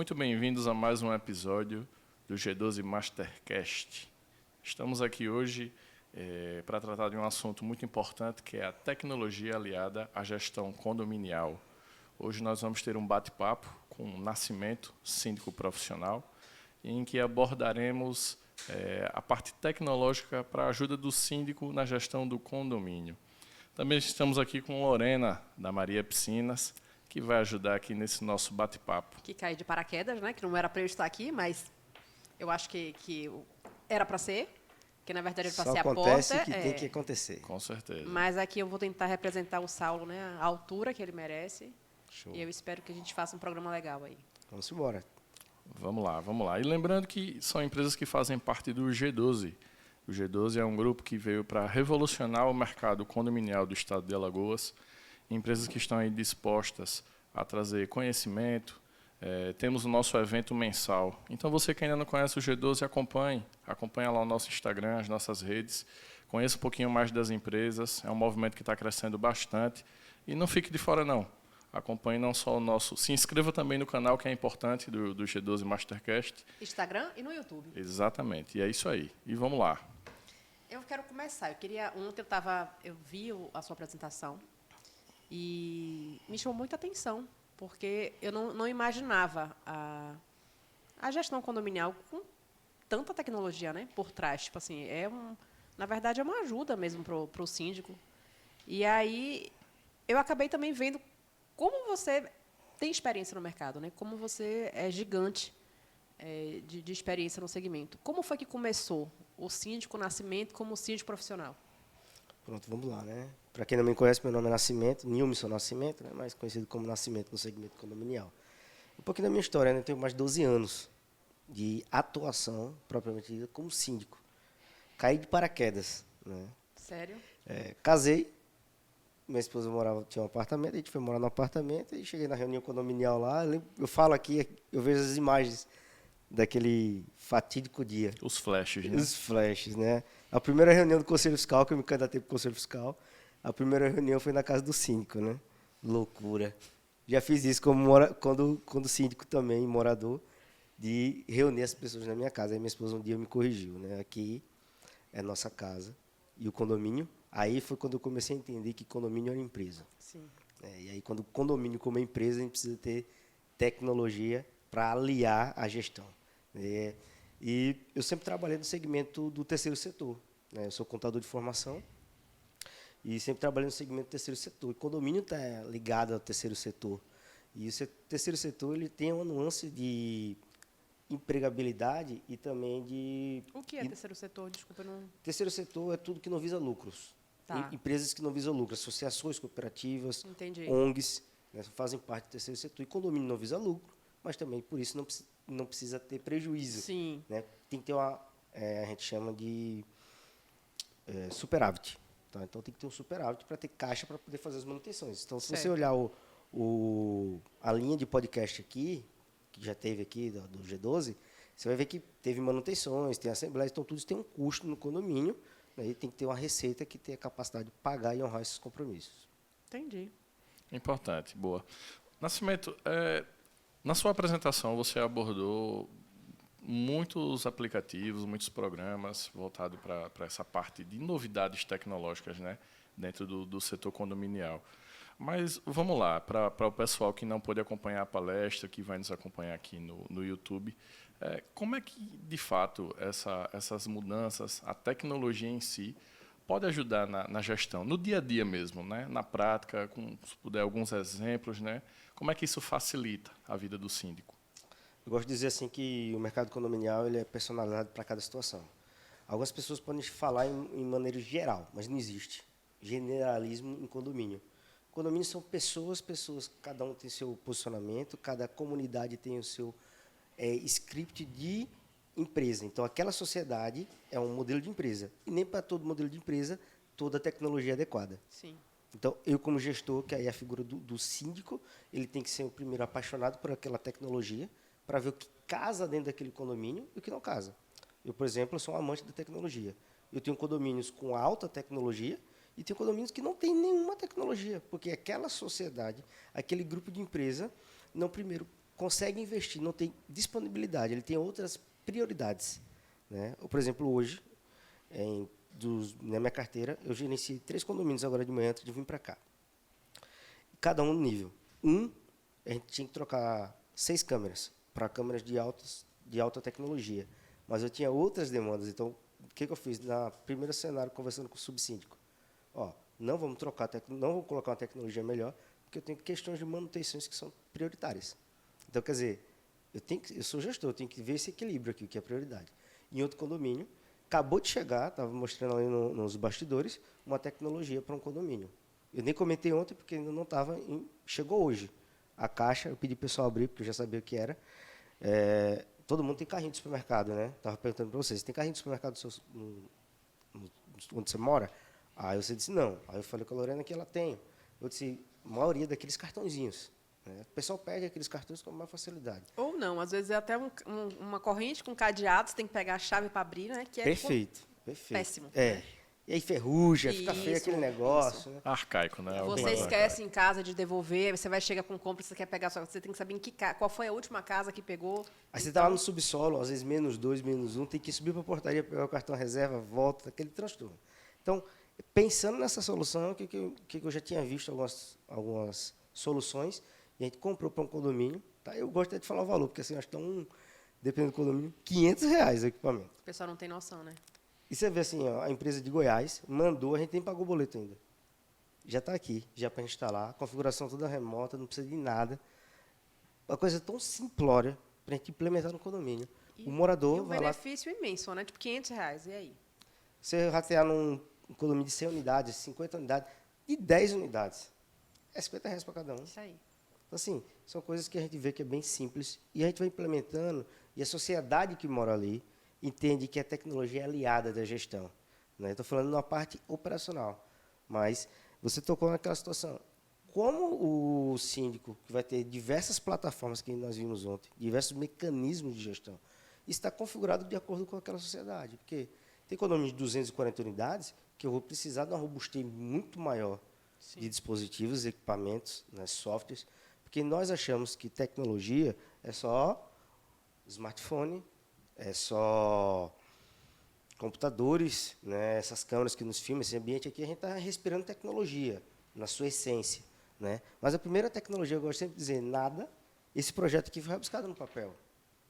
muito bem-vindos a mais um episódio do G12 Mastercast. Estamos aqui hoje para tratar de um assunto muito importante, que é a tecnologia aliada à gestão condominial. Hoje nós vamos ter um bate-papo com o Nascimento, síndico profissional, em que abordaremos a parte tecnológica para a ajuda do síndico na gestão do condomínio. Também estamos aqui com Lorena, da Maria Piscinas, que vai ajudar aqui nesse nosso bate-papo. Que caiu de paraquedas, né? Que não era para eu estar aqui, mas eu acho que era para ser, que na verdade era para ser a porta. Só acontece que tem que acontecer. Com certeza. Mas aqui eu vou tentar representar o Saulo, né? A altura que ele merece. Show. E eu espero que a gente faça um programa legal aí. Vamos embora. Vamos lá. E lembrando que são empresas que fazem parte do G12. O G12 é um grupo que veio para revolucionar o mercado condominial do estado de Alagoas. Empresas que estão aí dispostas a trazer conhecimento. Temos o nosso evento mensal. Então, você que ainda não conhece o G12, acompanhe lá o nosso Instagram, as nossas redes. Conheça um pouquinho mais das empresas. É um movimento que está crescendo bastante. E não fique de fora, não. Acompanhe não só o nosso... Se inscreva também no canal, que é importante, do G12 Mastercast. Instagram e no YouTube. Exatamente. E é isso aí. E vamos lá. Eu quero começar. Ontem eu vi a sua apresentação e me chamou muita atenção, porque eu não imaginava a gestão condominial com tanta tecnologia, né, por trás. Tipo assim, na verdade, é uma ajuda mesmo para o síndico. E aí, eu acabei também vendo como você tem experiência no mercado, né, como você é gigante de experiência no segmento. Como foi que começou o síndico Nascimento como síndico profissional? Pronto, vamos lá, né? Para quem não me conhece, meu nome é Nascimento, Nilson Nascimento, né? Mais conhecido como Nascimento no segmento condominial. Um pouquinho da minha história, né? Eu tenho mais de 12 anos de atuação, propriamente dita, como síndico. Caí de paraquedas, né? Sério? Casei, minha esposa tinha um apartamento, a gente foi morar no apartamento e cheguei na reunião condominial lá. Eu falo aqui, eu vejo as imagens daquele fatídico dia. Os flashes, né? Os flashes, né? A primeira reunião do Conselho Fiscal, que eu me candidatei para o Conselho Fiscal, a primeira reunião foi na casa do síndico, né? Loucura. Já fiz isso quando síndico também, morador, de reunir as pessoas na minha casa. Aí minha esposa um dia me corrigiu, né? Aqui é nossa casa e o condomínio. Aí foi quando eu comecei a entender que condomínio era empresa. Sim. E aí, quando o condomínio como empresa, a gente precisa ter tecnologia para aliar a gestão. E eu sempre trabalhei no segmento do terceiro setor, né? Eu sou contador de formação e sempre trabalhei no segmento do terceiro setor. O condomínio está ligado ao terceiro setor. E o terceiro setor ele tem uma nuance de empregabilidade e também de... O que é terceiro setor? Desculpa, não... Terceiro setor é tudo que não visa lucros. Tá. Empresas que não visam lucros, associações, cooperativas, Entendi. ONGs, né, fazem parte do terceiro setor. E condomínio não visa lucro, mas também, por isso, não precisa ter prejuízo. Sim. Né? Tem que ter a gente chama de superávit. Tá? Então, tem que ter um superávit para ter caixa para poder fazer as manutenções. Então, se você olhar a linha de podcast aqui, que já teve aqui do G12, você vai ver que teve manutenções, tem assembleias, então tudo isso tem um custo no condomínio, né? E tem que ter uma receita que tenha a capacidade de pagar e honrar esses compromissos. Entendi. Importante, boa. Nascimento, na sua apresentação você abordou muitos aplicativos, muitos programas voltados para essa parte de novidades tecnológicas, né, dentro do setor condominial. Mas vamos lá, para o pessoal que não pôde acompanhar a palestra, que vai nos acompanhar aqui no YouTube, como é que, de fato, essas mudanças, a tecnologia em si, pode ajudar na gestão, no dia a dia mesmo, né? Na prática, se puder alguns exemplos, né? Como é que isso facilita a vida do síndico? Eu gosto de dizer assim que o mercado condominial ele é personalizado para cada situação. Algumas pessoas podem falar em maneira geral, mas não existe generalismo em condomínio. Condomínios são pessoas, cada um tem seu posicionamento, cada comunidade tem o seu script de empresa. Então, aquela sociedade é um modelo de empresa. E nem para todo modelo de empresa, toda a tecnologia é adequada. Sim. Então, eu como gestor, que aí é a figura do síndico, ele tem que ser o primeiro apaixonado por aquela tecnologia, para ver o que casa dentro daquele condomínio e o que não casa. Eu, por exemplo, sou um amante da tecnologia. Eu tenho condomínios com alta tecnologia e tenho condomínios que não têm nenhuma tecnologia, porque aquela sociedade, aquele grupo de empresa, não primeiro consegue investir, não tem disponibilidade, ele tem outras prioridades. Né? Ou, por exemplo, hoje, na minha carteira, eu gerenciei 3 condomínios agora de manhã antes de vir para cá. Cada um no nível. A gente tinha que trocar 6 câmeras para câmeras de alta tecnologia. Mas eu tinha outras demandas. Então, o que eu fiz? Na primeiro cenário, conversando com o subsíndico. Não vamos colocar uma tecnologia melhor, porque eu tenho questões de manutenções que são prioritárias. Então, quer dizer, eu sou gestor, eu tenho que ver esse equilíbrio aqui, o que é prioridade. Em outro condomínio, acabou de chegar, estava mostrando ali nos bastidores, uma tecnologia para um condomínio. Eu nem comentei ontem, porque ainda não estava, chegou hoje. A caixa, eu pedi para o pessoal abrir, porque eu já sabia o que era. Todo mundo tem carrinho de supermercado, né? Estava perguntando para vocês, tem carrinho de supermercado onde você mora? Aí você disse, não. Aí eu falei com a Lorena que ela tem. Eu disse, a maioria daqueles cartõezinhos. Né? O pessoal perde aqueles cartões com mais facilidade. Ou não, às vezes é até uma corrente com cadeado, você tem que pegar a chave para abrir, né? Que é perfeito. péssimo. E aí ferruja, fica feio aquele negócio. Né? Arcaico, né? Você esquece em casa de devolver, você vai chegar com compra, você quer pegar, você tem que saber qual foi a última casa que pegou. Aí você está lá no subsolo, às vezes -2, -1, tem que subir para a portaria, pegar o cartão reserva, volta, aquele transtorno. Então, pensando nessa solução, o que eu já tinha visto algumas soluções, e a gente comprou para um condomínio. Tá? Eu gosto de falar o valor, porque assim, acho que estão, dependendo do condomínio, R$500 o equipamento. O pessoal não tem noção, né? E você vê assim, a empresa de Goiás mandou, a gente nem pagou o boleto ainda. Já está aqui, já para instalar, a configuração toda remota, não precisa de nada. Uma coisa tão simplória para a gente implementar no condomínio. O morador vai lá... benefício imenso, né? Tipo, R$500, e aí? Você ratear num condomínio de 100 unidades, 50 unidades, e 10 unidades. É R$50 para cada um. Isso aí. Então, assim, são coisas que a gente vê que é bem simples, e a gente vai implementando, e a sociedade que mora ali entende que a tecnologia é aliada da gestão. Né? Estou falando na parte operacional, mas você tocou naquela situação. Como o síndico, que vai ter diversas plataformas que nós vimos ontem, diversos mecanismos de gestão, está configurado de acordo com aquela sociedade, porque tem condomínio de 240 unidades que eu vou precisar de uma robustez muito maior de dispositivos, equipamentos, né, softwares, porque nós achamos que tecnologia é só smartphone, é só computadores, né, essas câmeras que nos filmam, esse ambiente aqui, a gente está respirando tecnologia, na sua essência. Né? Mas a primeira tecnologia, eu gosto sempre de dizer, esse projeto aqui foi buscado no papel.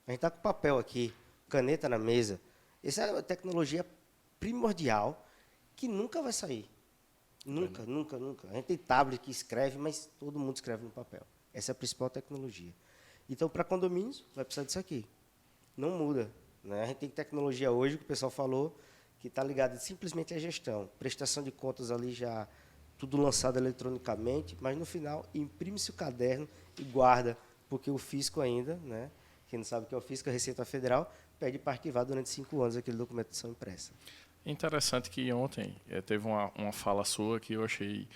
A gente está com papel aqui, caneta na mesa. Essa é uma tecnologia primordial que nunca vai sair. Nunca, nunca, nunca. A gente tem tablet que escreve, mas todo mundo escreve no papel. Essa é a principal tecnologia. Então, para condomínios, vai precisar disso aqui. Não muda. Né? A gente tem tecnologia hoje, que o pessoal falou, que está ligada simplesmente à gestão. Prestação de contas ali já, tudo lançado eletronicamente, mas no final, imprime-se o caderno e guarda, porque o fisco ainda, né? Quem não sabe o que é o fisco, a Receita Federal, pede para arquivar durante 5 anos aquele documentação impressa. Interessante que ontem teve uma fala sua que eu achei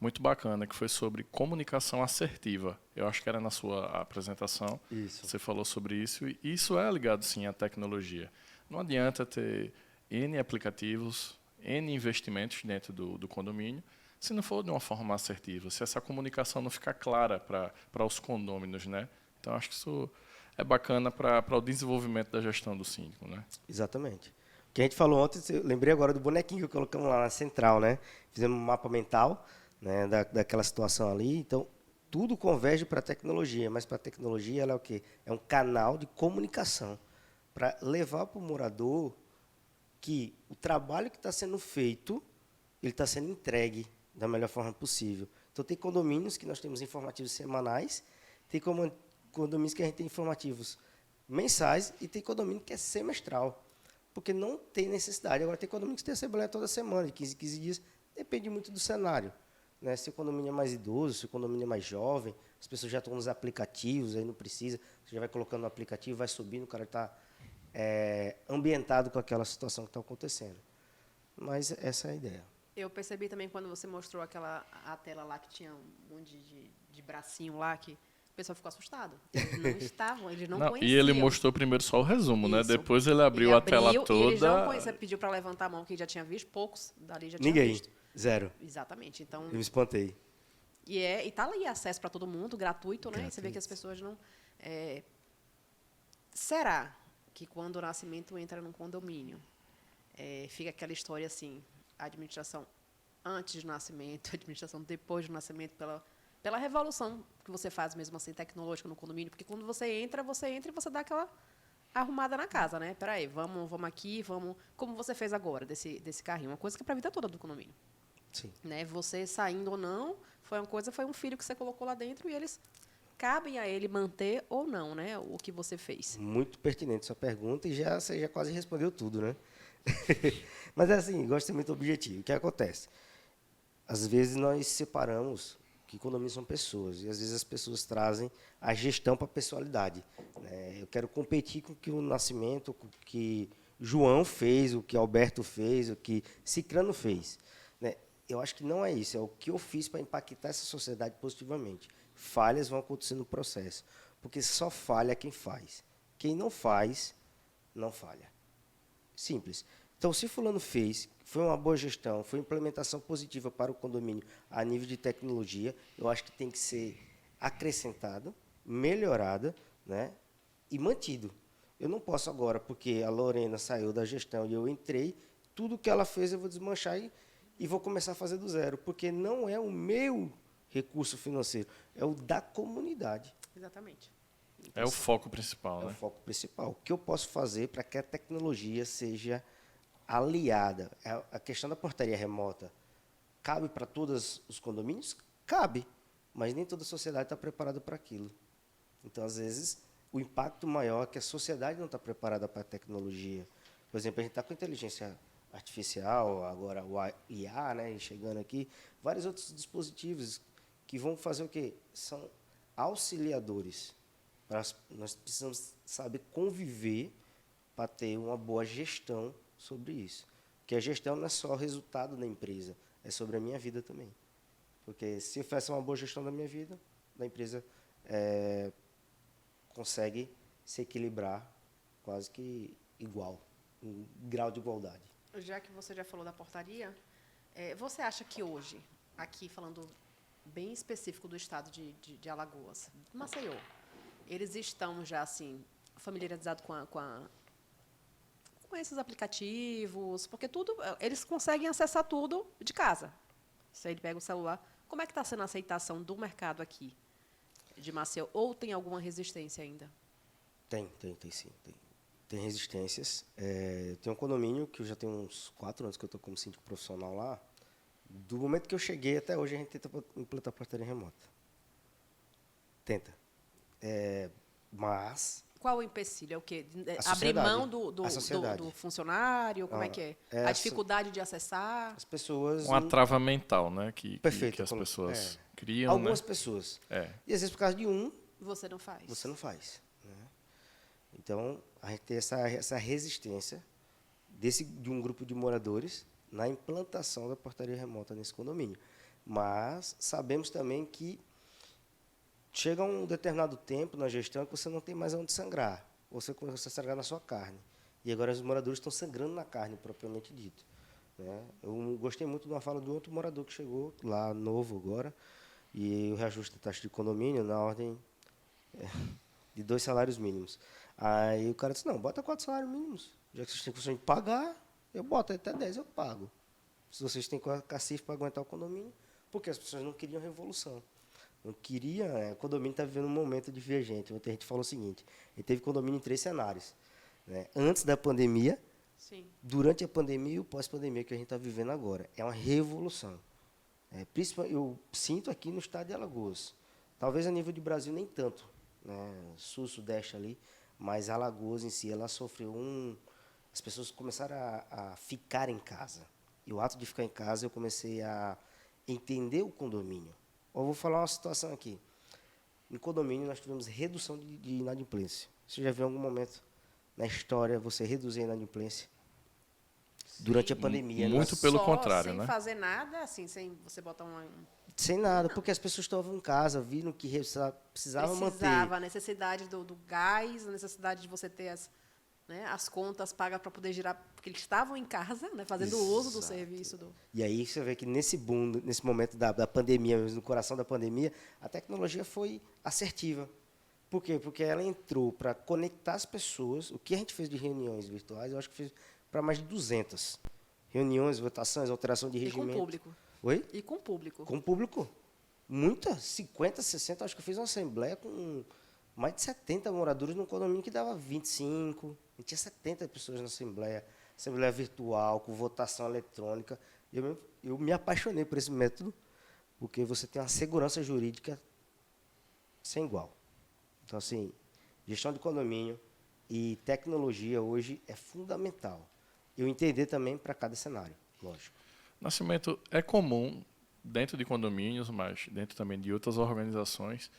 muito bacana, que foi sobre comunicação assertiva. Eu acho que era na sua apresentação. Isso. Você falou sobre isso, e isso é ligado, sim, à tecnologia. Não adianta ter N aplicativos, N investimentos dentro do condomínio, se não for de uma forma assertiva, se essa comunicação não ficar clara para os condôminos, né? Então, acho que isso é bacana para o desenvolvimento da gestão do síndico, né? Exatamente. O que a gente falou ontem, eu lembrei agora do bonequinho que colocamos lá na central, né? Fizemos um mapa mental, né, daquela situação ali. Então, tudo converge para a tecnologia, mas para a tecnologia ela é o quê? É um canal de comunicação para levar para o morador que o trabalho que está sendo feito, ele está sendo entregue da melhor forma possível. Então, tem condomínios que nós temos informativos semanais, tem condomínios que a gente tem informativos mensais e tem condomínio que é semestral, porque não tem necessidade. Agora, tem condomínio que tem assembleia toda semana, de 15 em 15 dias, depende muito do cenário. Né? Se o condomínio é mais idoso, se o condomínio é mais jovem, as pessoas já estão nos aplicativos, aí não precisa, você já vai colocando no aplicativo, vai subindo, o cara está ambientado com aquela situação que está acontecendo. Mas essa é a ideia. Eu percebi também quando você mostrou a tela lá que tinha um monte de bracinho lá, que o pessoal ficou assustado. Eles não estavam, eles não conheciam. E ele mostrou primeiro só o resumo, né? Depois ele abriu a tela toda. Eles não conheciam, pediu para levantar a mão, que já tinha visto, poucos dali já tinham visto. Ninguém, zero. Exatamente. Então, eu me espantei. E tá ali acesso para todo mundo, gratuito, né? Você vê que as pessoas não... Será que quando o nascimento entra num condomínio, fica aquela história assim, a administração antes do nascimento, a administração depois do nascimento, pela revolução que você faz mesmo assim, tecnológica no condomínio, porque quando você entra e você dá aquela arrumada na casa, né? Peraí, vamos aqui, como você fez agora, desse carrinho, uma coisa que é para a vida toda do condomínio. Sim. Né? Você saindo ou não, foi um filho que você colocou lá dentro e eles cabem a ele manter ou não, né? O que você fez. Muito pertinente sua pergunta e você já quase respondeu tudo, né? Mas é assim, gosto de ser muito objetivo. O que acontece? Às vezes nós separamos que condomínios são pessoas e às vezes as pessoas trazem a gestão para a pessoalidade. Né? Eu quero competir com o que o Nascimento, com o que João fez, o que Alberto fez, o que Cicrano fez. Né? Eu acho que não é isso, é o que eu fiz para impactar essa sociedade positivamente. Falhas vão acontecer no processo, porque só falha quem faz. Quem não faz, não falha. Simples. Então, se fulano fez, foi uma boa gestão, foi implementação positiva para o condomínio a nível de tecnologia, eu acho que tem que ser acrescentado, melhorado, né, e mantido. Eu não posso agora, porque a Lorena saiu da gestão e eu entrei, tudo que ela fez eu vou desmanchar e vou começar a fazer do zero, porque não é o meu recurso financeiro, é o da comunidade. Exatamente. É o foco principal, É né? o foco principal. O que eu posso fazer para que a tecnologia seja aliada? A questão da portaria remota cabe para todos os condomínios? Cabe, mas nem toda a sociedade está preparada para aquilo. Então, às vezes, o impacto maior é que a sociedade não está preparada para a tecnologia. Por exemplo, a gente está com inteligência artificial, agora o IA, né, chegando aqui, vários outros dispositivos que vão fazer o quê? São auxiliadores. Nós precisamos saber conviver para ter uma boa gestão sobre isso. Porque a gestão não é só o resultado da empresa, é sobre a minha vida também. Porque se eu faço uma boa gestão da minha vida, da empresa consegue se equilibrar quase que igual, um grau de igualdade. Já que você já falou da portaria, você acha que hoje, aqui falando bem específico do estado de Alagoas, Maceió, eles estão já assim familiarizados com esses aplicativos, porque eles conseguem acessar tudo de casa. Se ele pega o celular, como é que está sendo a aceitação do mercado aqui de Maceió? Ou tem alguma resistência ainda? Tem sim. Tem resistências. Eu tenho um condomínio que eu já tenho uns 4 anos que eu estou como síndico profissional lá. Do momento que eu cheguei até hoje, a gente tenta implantar portaria remota. Tenta. Mas... Qual o empecilho? É o quê? Abrir sociedade. mão do funcionário? Como é que é? A dificuldade de acessar? As pessoas... Uma trava mental, né? Que Perfeito, as pessoas criam, algumas né? pessoas. E às vezes por causa de Você não faz. você não faz. Né? Então, a gente tem essa resistência de um grupo de moradores na implantação da portaria remota nesse condomínio. Mas sabemos também que chega um determinado tempo na gestão que você não tem mais onde sangrar. Você começa a sangrar na sua carne. E agora os moradores estão sangrando na carne, propriamente dito. Né? Eu gostei muito de uma fala de outro morador que chegou lá, novo agora, e o reajuste da taxa de condomínio na ordem de 2 salários mínimos. Aí o cara disse, não, bota 4 salários mínimos. Já que vocês têm condição de pagar, eu boto até 10, eu pago. Se vocês têm cacife para aguentar o condomínio, porque as pessoas não queriam revolução. Não queria, o condomínio está vivendo um momento divergente. Ontem a gente falou o seguinte, ele teve condomínio em 3 cenários. Né? Antes da pandemia, Sim. Durante a pandemia e o pós-pandemia que a gente está vivendo agora. É uma revolução. Principalmente, eu sinto aqui no estado de Alagoas. Talvez a nível de Brasil nem tanto. Né? Sul, sudeste ali. Mas Alagoas em si, ela sofreu as pessoas começaram a ficar em casa. E o ato de ficar em casa, eu comecei a entender o condomínio. Eu vou falar uma situação aqui. No condomínio, nós tivemos redução de inadimplência. Você já viu em algum momento na história você reduzir a inadimplência? Durante a pandemia. Muito pelo contrário, sem né? Sem fazer nada, assim, sem você botar Sem nada, porque as pessoas estavam em casa, viram que precisava manter. A necessidade do gás, a necessidade de você ter as contas pagas para poder girar, porque eles estavam em casa, né, fazendo uso do serviço. E aí você vê que nesse boom, nesse momento da pandemia, no coração da pandemia, a tecnologia foi assertiva. Por quê? Porque ela entrou para conectar as pessoas. O que a gente fez de reuniões virtuais, eu acho que fez para mais de 200. Reuniões, votações, alteração de E com regimento. público. Oi? E com público. Com público. Muita, 50, 60. Acho que eu fiz uma assembleia com mais de 70 moradores num condomínio que dava 25. E tinha 70 pessoas na assembleia. Assembleia virtual, com votação eletrônica. Eu me apaixonei por esse método, porque você tem uma segurança jurídica sem igual. Então, assim, gestão de condomínio e tecnologia hoje é fundamental. Eu entender também para cada cenário, lógico. Nascimento, é comum, dentro de condomínios, mas dentro também de outras organizações,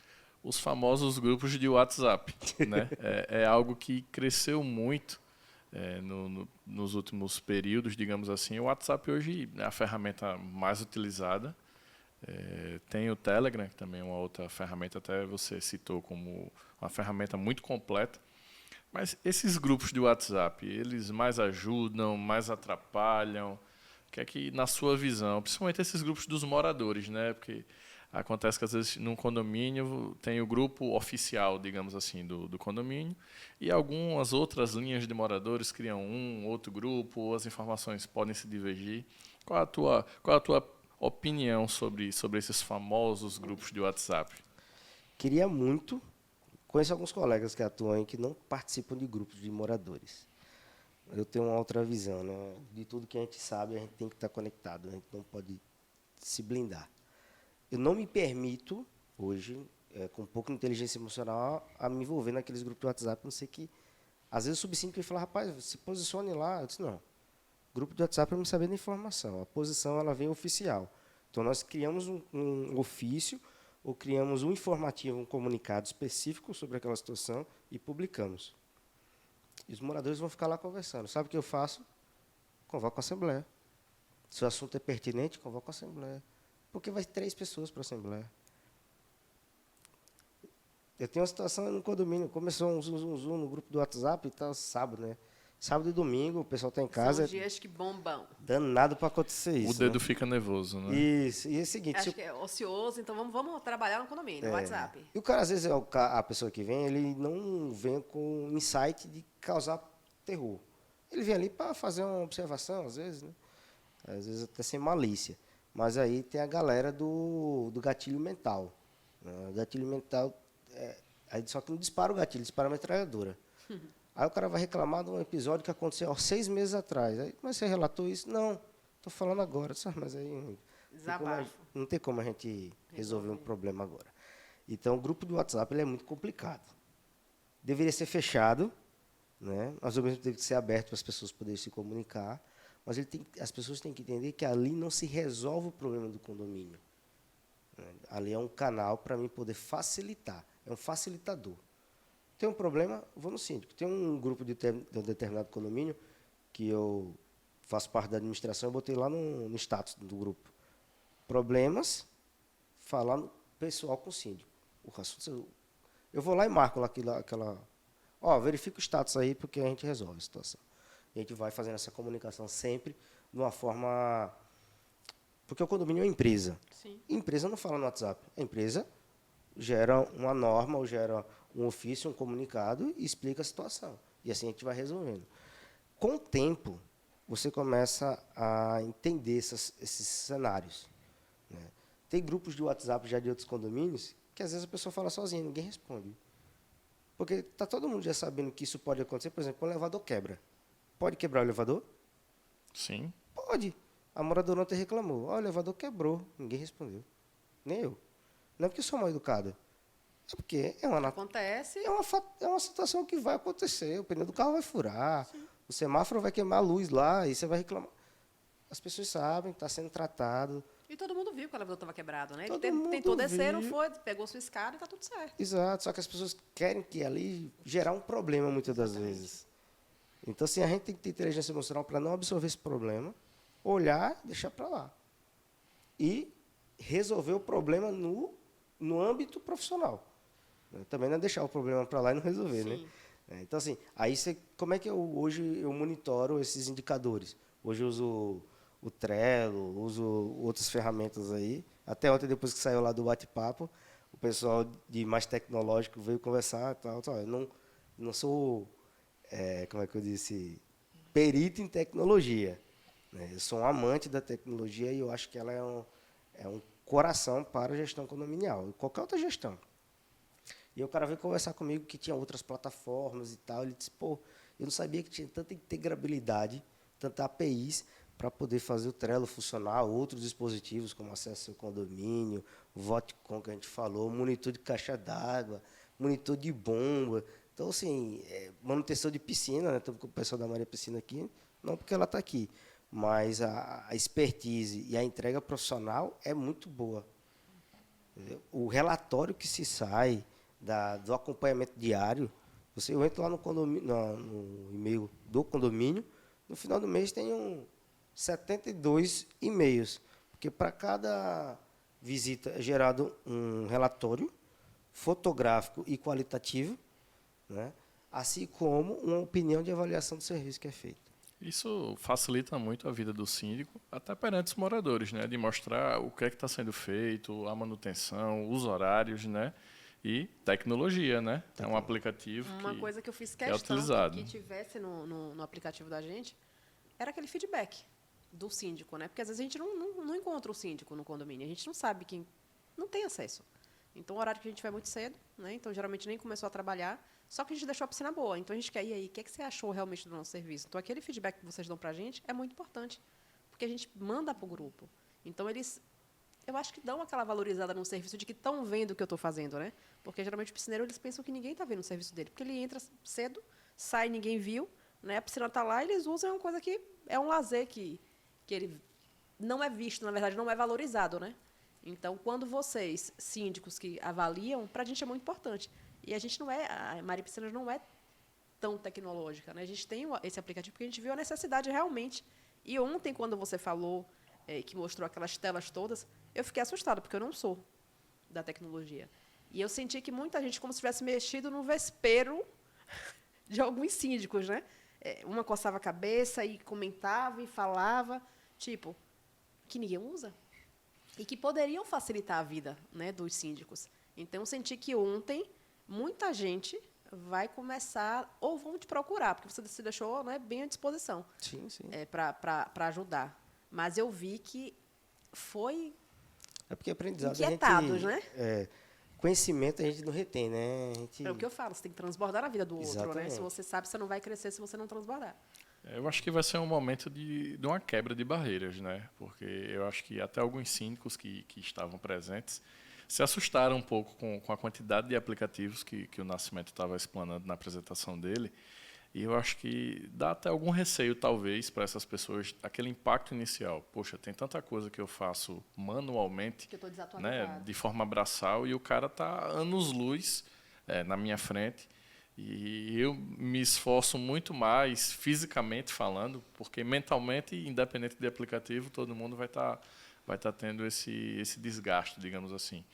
os famosos grupos de WhatsApp. Né? É algo que cresceu muito nos últimos períodos, digamos assim. O WhatsApp hoje é a ferramenta mais utilizada. Tem o Telegram, que também é uma outra ferramenta, até você citou como uma ferramenta muito completa. Mas esses grupos de WhatsApp, eles mais ajudam, mais atrapalham? O que é que, na sua visão, principalmente esses grupos dos moradores, né? Porque acontece que, às vezes, num condomínio tem o grupo oficial, digamos assim, do condomínio, e algumas outras linhas de moradores criam outro grupo, as informações podem se divergir. Qual a tua opinião sobre esses famosos grupos de WhatsApp? Queria muito. Conheço alguns colegas que atuam que não participam de grupos de moradores. Eu tenho uma outra visão, né? De tudo que a gente sabe, a gente tem que estar conectado, a gente não pode se blindar. Eu não me permito, hoje, com um pouco de inteligência emocional, a me envolver naqueles grupos de WhatsApp, não sei que... Às vezes o subsíndico fala, rapaz, se posicione lá. Eu disse, não, grupo de WhatsApp é me saber da informação. A posição ela vem oficial. Então, nós criamos um ofício, ou criamos um informativo, um comunicado específico sobre aquela situação e publicamos. E os moradores vão ficar lá conversando. Sabe o que eu faço? Convoco a assembleia. Se o assunto é pertinente, convoco a assembleia. Porque vai 3 pessoas para a assembleia. Eu tenho uma situação no condomínio, começou um zoom no grupo do WhatsApp, tá, sábado, né? Sábado e domingo, o pessoal está em casa. São os dias que bombam. Danado para acontecer isso. O dedo né? fica nervoso, né? Isso. E é o seguinte... Acho que é ocioso, então vamos trabalhar no condomínio, no WhatsApp. E o cara, às vezes, a pessoa que vem, ele não vem com insight de causar terror. Ele vem ali para fazer uma observação, às vezes, né? Às vezes até sem malícia. Mas aí tem a galera do gatilho mental. Né? O gatilho mental, aí só que não dispara o gatilho, dispara a metralhadora. Aí o cara vai reclamar de um episódio que aconteceu 6 meses atrás. Aí, mas você relatou isso? Não, estou falando agora. Mas aí não tem como a gente resolver um problema agora. Então, o grupo do WhatsApp ele é muito complicado. Deveria ser fechado, né? Mas ao mesmo tempo tem que ser aberto para as pessoas poderem se comunicar. Mas as pessoas têm que entender que ali não se resolve o problema do condomínio. Ali é um canal para mim poder facilitar. É um facilitador. Tem um problema, vou no síndico. Tem um grupo de um determinado condomínio que eu faço parte da administração, eu botei lá no status do grupo. Problemas, falar no pessoal com o síndico. Eu vou lá e marco lá aquela... verifica o status aí, porque a gente resolve a situação. A gente vai fazendo essa comunicação sempre de uma forma... Porque o condomínio é uma empresa. Sim. Empresa não fala no WhatsApp. A empresa gera uma norma ou gera um ofício, um comunicado e explica a situação. E assim a gente vai resolvendo. Com o tempo, você começa a entender esses cenários. Né? Tem grupos de WhatsApp já de outros condomínios que às vezes a pessoa fala sozinha, ninguém responde. Porque está todo mundo já sabendo que isso pode acontecer. Por exemplo, o elevador quebra. Pode quebrar o elevador? Sim. Pode. A moradora ontem reclamou. O elevador quebrou. Ninguém respondeu. Nem eu. Não é porque eu sou mal educada. É porque Acontece. É uma situação que vai acontecer. O pneu do carro vai furar. Sim. O semáforo vai queimar a luz lá e você vai reclamar. As pessoas sabem que está sendo tratado. E todo mundo viu que o elevador estava quebrado, né? Ele Todo tentou mundo descer, não viu. foi, pegou sua escada e está tudo certo. Exato. Só que as pessoas querem que ali gerar um problema muitas das vezes. Então, assim, a gente tem que ter inteligência emocional para não absorver esse problema, olhar e deixar para lá. E resolver o problema no âmbito profissional. Também não é deixar o problema para lá e não resolver, Sim. né? Então, assim, como é que hoje eu monitoro esses indicadores? Hoje eu uso o Trello, uso outras ferramentas aí. Até ontem, depois que saiu lá do bate-papo, o pessoal de mais tecnológico veio conversar, tal. Eu não sou, como é que eu disse, perito em tecnologia, né? Eu sou um amante da tecnologia e eu acho que ela é um coração para a gestão condominial, e qualquer outra gestão. E o cara veio conversar comigo que tinha outras plataformas e tal. Ele disse, pô, eu não sabia que tinha tanta integrabilidade, tanta APIs para poder fazer o Trello funcionar, outros dispositivos como acesso ao condomínio, o VoteCon que a gente falou, monitor de caixa d'água, monitor de bomba. Então, assim, manutenção de piscina, né? Estamos com o pessoal da Maria Piscina aqui, não porque ela está aqui, mas a expertise e a entrega profissional é muito boa. Entendeu? O relatório que se sai do acompanhamento diário, eu entro lá no e-mail do condomínio, no final do mês tem 72 e-mails, porque para cada visita é gerado um relatório fotográfico e qualitativo, né? Assim como uma opinião de avaliação do serviço que é feito. Isso facilita muito a vida do síndico, até perante os moradores, né? De mostrar o que é que está sendo feito, a manutenção, os horários, né? E tecnologia, né? É um aplicativo Uma coisa que eu fiz é questão utilizado. que tivesse no aplicativo da gente era aquele feedback do síndico, né? Porque às vezes a gente não encontra o síndico no condomínio, a gente não sabe quem não tem acesso. Então, o horário que a gente vai muito cedo, né? Então, geralmente nem começou a trabalhar, só que a gente deixou a piscina boa. Então, a gente quer ir aí, o que é que você achou realmente do nosso serviço? Então, aquele feedback que vocês dão para a gente é muito importante, porque a gente manda para o grupo. Então, eu acho que dão aquela valorizada no serviço de que estão vendo o que eu estou fazendo, né? Porque, geralmente, o piscineiro, eles pensam que ninguém está vendo o serviço dele, porque ele entra cedo, sai, ninguém viu, né? A piscina está lá, eles usam uma coisa que é um lazer que ele não é visto, na verdade, não é valorizado, né? Então, quando vocês, síndicos que avaliam, para a gente é muito importante. E a gente a Maria Piscinas não é tão tecnológica, né? A gente tem esse aplicativo porque a gente viu a necessidade realmente. E ontem, quando você falou, que mostrou aquelas telas todas, eu fiquei assustada, porque eu não sou da tecnologia. E eu senti que muita gente, como se tivesse mexido no vespeiro de alguns síndicos, né? Uma coçava a cabeça e comentava e falava, tipo, que ninguém usa. E que poderiam facilitar a vida, né, dos síndicos. Então, eu senti que ontem muita gente vai começar, ou vão te procurar, porque você se deixou, né, bem à disposição. Sim, sim. Para ajudar. Mas eu vi que foi É porque aprendizado inquietados, né? Conhecimento a gente não retém, né? É o que eu falo, você tem que transbordar na vida do outro, Exatamente. né? Se você sabe, você não vai crescer se você não transbordar. Eu acho que vai ser um momento de uma quebra de barreiras, né? Porque eu acho que até alguns síndicos que estavam presentes se assustaram um pouco com a quantidade de aplicativos que o Nascimento estava explanando na apresentação dele. E eu acho que dá até algum receio, talvez, para essas pessoas, aquele impacto inicial. Poxa, tem tanta coisa que eu faço manualmente, Que eu estou desatualizado. né, de forma braçal, e o cara está anos-luz na minha frente. E eu me esforço muito mais, fisicamente falando, porque mentalmente, independente de aplicativo, todo mundo vai estar tendo esse desgaste, digamos assim.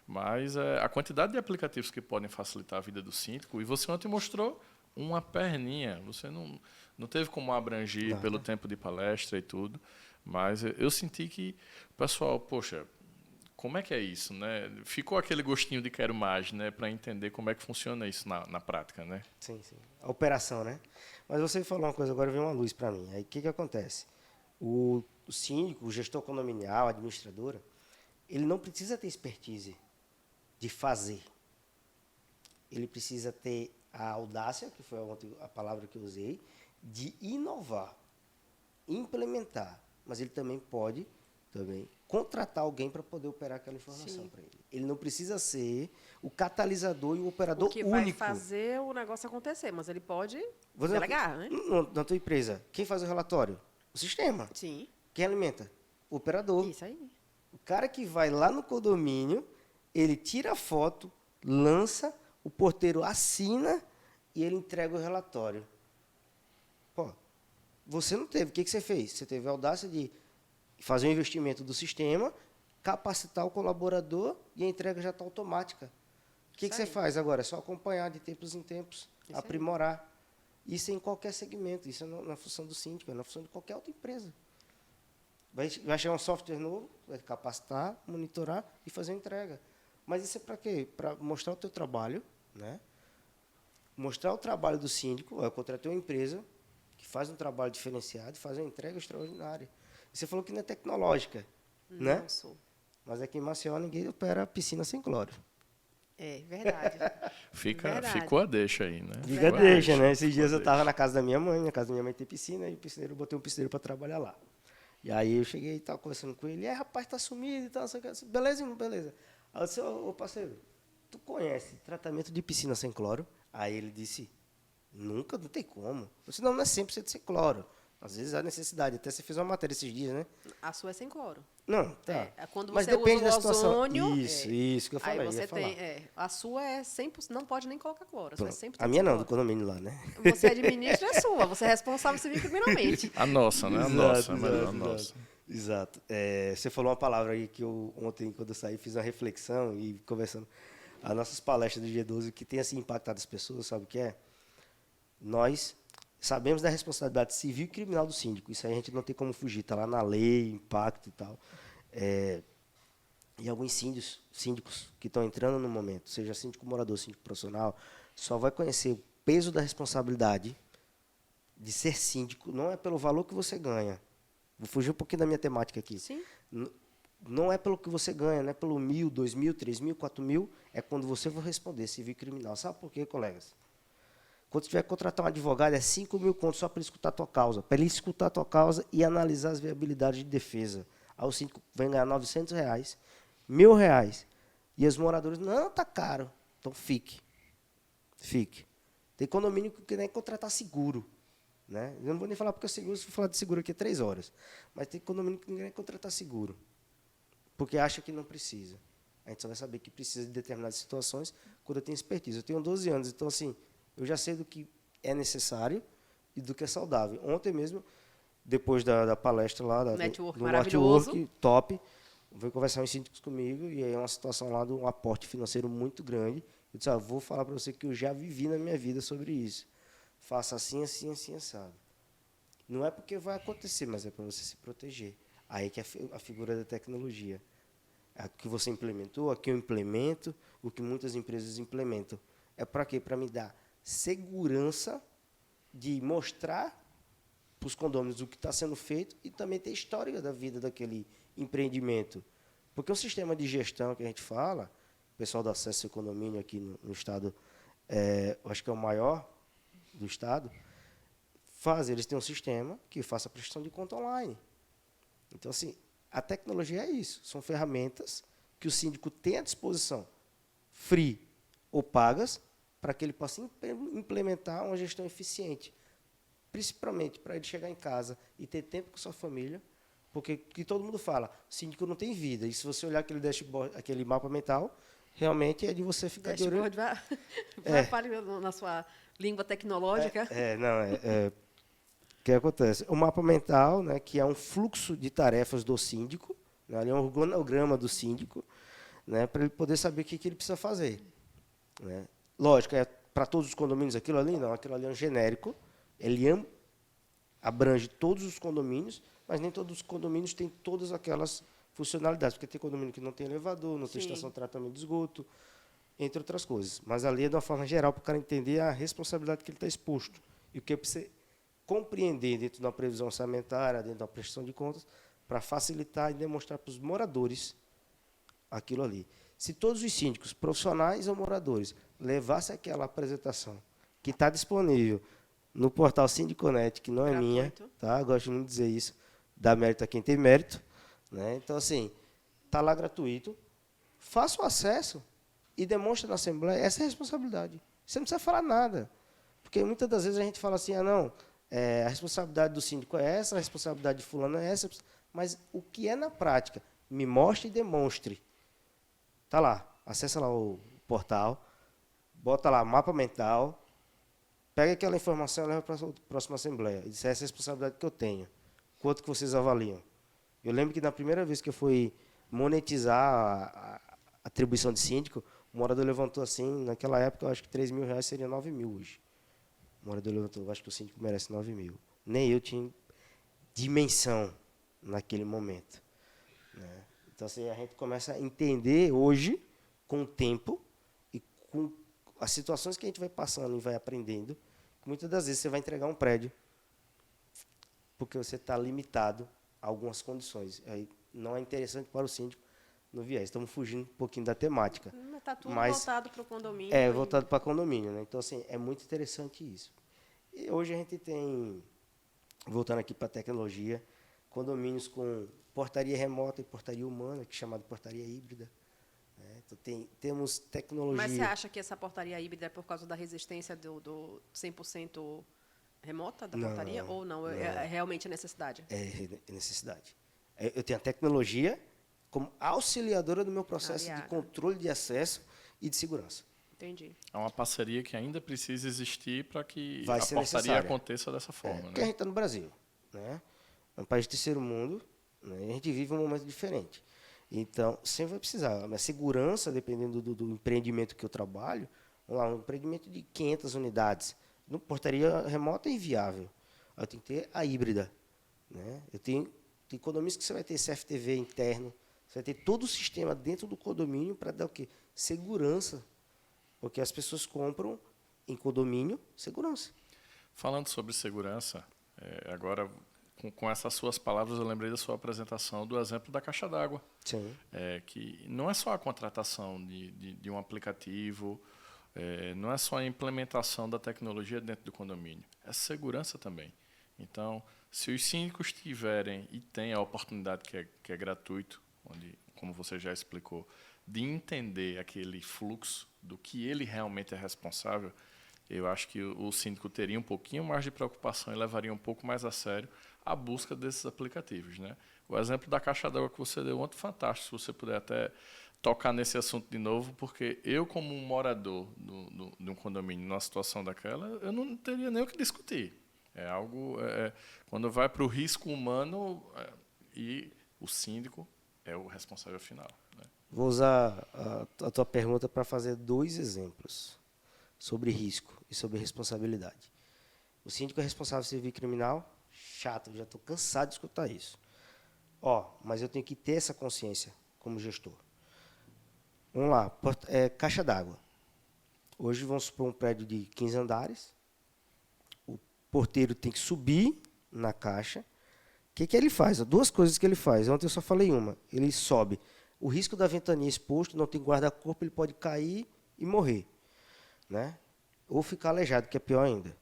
Mas a quantidade de aplicativos que podem facilitar a vida do síndico, e você ontem mostrou uma perninha, você não teve como abranger pelo tempo de palestra e tudo, mas eu senti que o pessoal, poxa, como é que é isso, né? Ficou aquele gostinho de quero mais, né, para entender como é que funciona isso na prática, né? Sim, sim. A operação, né? Mas você falou uma coisa, agora veio uma luz para mim. Aí o que acontece? O síndico, o gestor condominial, a administradora, ele não precisa ter expertise de fazer. Ele precisa ter a audácia, que foi a palavra que eu usei, de inovar, implementar. Mas ele também pode contratar alguém para poder operar aquela informação para ele. Ele não precisa ser o catalisador e o operador único. O que vai fazer o negócio acontecer, mas ele pode delegar, né? Na tua empresa, quem faz o relatório? O sistema. Sim. Quem alimenta? O operador. Isso aí. O cara que vai lá no condomínio, ele tira a foto, lança, o porteiro assina e ele entrega o relatório. Pô, você não teve. O que você fez? Você teve a audácia de fazer um investimento do sistema, capacitar o colaborador e a entrega já está automática. O que você faz agora? É só acompanhar de tempos em tempos, aprimorar. Isso em qualquer segmento. Isso não é na função do síndico, é na função de qualquer outra empresa. Vai chegar um software novo, vai capacitar, monitorar e fazer a entrega. Mas isso é para quê? Para mostrar o teu trabalho, né? Mostrar o trabalho do síndico. Eu contratei uma empresa que faz um trabalho diferenciado, faz uma entrega extraordinária. E você falou que não é tecnológica, né? Não sou. Mas aqui em Maceió ninguém opera piscina sem cloro. É verdade. Verdade. Ficou a deixa aí, né? Diga Ficou a deixa, né? Esses ficou dias a eu estava na casa da minha mãe, na casa da minha mãe tem piscina, e o piscineiro, eu botei um piscineiro para trabalhar lá. E aí eu cheguei e estava conversando com ele, rapaz, tá sumido e tal, não sei o que. Beleza, irmão, beleza. Aí eu disse, ô parceiro, tu conhece tratamento de piscina sem cloro? Aí ele disse, nunca, não tem como. Eu disse, não é 100% sem cloro. Às vezes há necessidade. Até você fez uma matéria esses dias, né? A sua é sem cloro. Não, tá. Quando Mas você depende usa da o situação. ozônio... Isso que eu falei. Aí você ia falar. tem... a sua é 100%... Não pode nem colocar cloro. A sua é 100% A minha sem não, do cloro. condomínio lá, né? Você administra a sua. Você é responsável civil criminalmente. A nossa, né? A nossa, é melhor a nossa. Exato. Você falou uma palavra aí que eu ontem, quando eu saí, fiz uma reflexão e conversando. As nossas palestras do G12, que tem assim impactado as pessoas, sabe o que é? Nós sabemos da responsabilidade civil e criminal do síndico. Isso aí a gente não tem como fugir, está lá na lei, impacto e tal. E alguns síndicos que estão entrando no momento, seja síndico morador, síndico profissional, só vai conhecer o peso da responsabilidade de ser síndico, não é pelo valor que você ganha. Vou fugir um pouquinho da minha temática aqui. Sim. Não é pelo que você ganha, não é pelo 1.000, 2.000, 3.000, 4.000, é quando você for responder civil e criminal. Sabe por quê, colegas? Quando você tiver que contratar um advogado, é 5.000 contos só para ele escutar a tua causa. Para ele escutar a tua causa e analisar as viabilidades de defesa. Aí o síndico vai ganhar R$900, R$1.000. E os moradores, não, tá caro. Então fique. Fique. Tem condomínio que nem contratar seguro. Né? Eu não vou nem falar porque é seguro, se eu falar de seguro aqui é 3 horas. Mas tem condomínio que ninguém quer contratar seguro. Porque acha que não precisa. A gente só vai saber que precisa de determinadas situações quando eu tenho expertise. Eu tenho 12 anos, então assim, eu já sei do que é necessário e do que é saudável. Ontem mesmo, depois da palestra lá, Network do maravilhoso. network top, veio conversar uns síndicos comigo e aí é uma situação lá de um aporte financeiro muito grande. Eu disse, vou falar para você que eu já vivi na minha vida sobre isso. Faça assim, assim, assim, assado. Não é porque vai acontecer, mas é para você se proteger. Aí que é a figura da tecnologia. A que você implementou, a que eu implemento, o que muitas empresas implementam. É para quê? Para me dar segurança de mostrar para os condôminos o que está sendo feito e também ter história da vida daquele empreendimento. Porque o sistema de gestão que a gente fala, o pessoal do acesso ao condomínio aqui no estado, eu acho que é o maior do estado, eles têm um sistema que faça a prestação de conta online. Então, assim, a tecnologia é isso. São ferramentas que o síndico tem à disposição, free ou pagas, para que ele possa implementar uma gestão eficiente. Principalmente para ele chegar em casa e ter tempo com sua família, porque que todo mundo fala, o síndico não tem vida. E se você olhar aquele dashboard, aquele mapa mental, realmente é de você ficar de orelha. Fale na sua língua tecnológica. O que acontece? O mapa mental, né, que é um fluxo de tarefas do síndico, né, ali é um organograma do síndico, né, para ele poder saber o que ele precisa fazer. Né. Lógico, é para todos os condomínios aquilo ali? Não, aquilo ali é um genérico, ele abrange todos os condomínios, mas nem todos os condomínios têm todas aquelas funcionalidades, porque tem condomínio que não tem elevador, não tem estação de tratamento de esgoto, entre outras coisas. Mas a lei é de uma forma geral para o cara entender a responsabilidade que ele está exposto e o que precisa compreender dentro de uma previsão orçamentária, dentro de uma prestação de contas, para facilitar e demonstrar para os moradores aquilo ali. Se todos os síndicos, profissionais ou moradores, levassem aquela apresentação que está disponível no portal Sindiconet, que não é minha, tá? Gosto muito de dizer isso, dá mérito a quem tem mérito, né? Então, assim, está lá gratuito, faça o acesso e demonstre na Assembleia essa responsabilidade. Você não precisa falar nada, porque muitas das vezes a gente fala assim, não, a responsabilidade do síndico é essa, a responsabilidade de fulano é essa, mas o que é na prática? Me mostre e demonstre. Está lá, acessa lá o portal, bota lá mapa mental, pega aquela informação e leva para a próxima Assembleia. E diz, essa é a responsabilidade que eu tenho. Quanto que vocês avaliam? Eu lembro que na primeira vez que eu fui monetizar a atribuição de síndico, o morador levantou assim, naquela época, eu acho que R$3.000 seria 9.000 hoje. O morador levantou, eu acho que o síndico merece 9.000. Nem eu tinha dimensão naquele momento. Né? Então, assim, a gente começa a entender hoje com o tempo e com as situações que a gente vai passando e vai aprendendo, muitas das vezes você vai entregar um prédio porque você está limitado a algumas condições. Aí não é interessante para o síndico no viés. Estamos fugindo um pouquinho da temática. Está tudo Mas voltado para o condomínio. é voltado para condomínio, né? Então, assim, é muito interessante isso. E hoje a gente tem, voltando aqui para a tecnologia, condomínios com portaria remota e portaria humana, que é chamado portaria híbrida. Né? Então, temos tecnologia... Mas você acha que essa portaria híbrida é por causa da resistência do 100% remota da portaria? Ou não? É realmente a necessidade? É necessidade. Eu tenho a tecnologia como auxiliadora do meu processo de controle de acesso e de segurança. Entendi. É uma parceria que ainda precisa existir para que Vai a ser portaria necessária. aconteça dessa forma. Porque a gente está no Brasil, né? É um país de terceiro mundo, né? E a gente vive um momento diferente. Então, sempre vai precisar. A minha segurança, dependendo do empreendimento que eu trabalho, vamos lá, um empreendimento de 500 unidades, no portaria remota é inviável. Eu tenho que ter a híbrida. Né? Tem condomínios que você vai ter CFTV interno, você vai ter todo o sistema dentro do condomínio para dar o quê? Segurança. Porque as pessoas compram em condomínio segurança. Falando sobre segurança, agora, com essas suas palavras, eu lembrei da sua apresentação do exemplo da caixa d'água. Sim. Que não é só a contratação de um aplicativo, não é só a implementação da tecnologia dentro do condomínio, é segurança também. Então, se os síndicos tiverem e têm a oportunidade que é gratuito, onde, como você já explicou, de entender aquele fluxo do que ele realmente é responsável, eu acho que o síndico teria um pouquinho mais de preocupação e levaria um pouco mais a sério a busca desses aplicativos. Né? O exemplo da caixa d'água que você deu ontem, fantástico, se você puder até tocar nesse assunto de novo, porque eu, como um morador de um condomínio, numa situação daquela, eu não teria nem o que discutir. É algo... quando vai para o risco humano, e o síndico é o responsável final. Né? Vou usar a tua pergunta para fazer 2 exemplos sobre risco e sobre responsabilidade. O síndico é responsável por serviço criminal? Chato, já estou cansado de escutar isso. Mas eu tenho que ter essa consciência como gestor. Vamos lá, caixa d'água. Hoje vamos supor um prédio de 15 andares, o porteiro tem que subir na caixa. O que ele faz? 2 coisas que ele faz. Ontem eu só falei uma. Ele sobe. O risco da ventania exposto, não tem guarda-corpo, ele pode cair e morrer. Né? Ou ficar aleijado, que é pior ainda.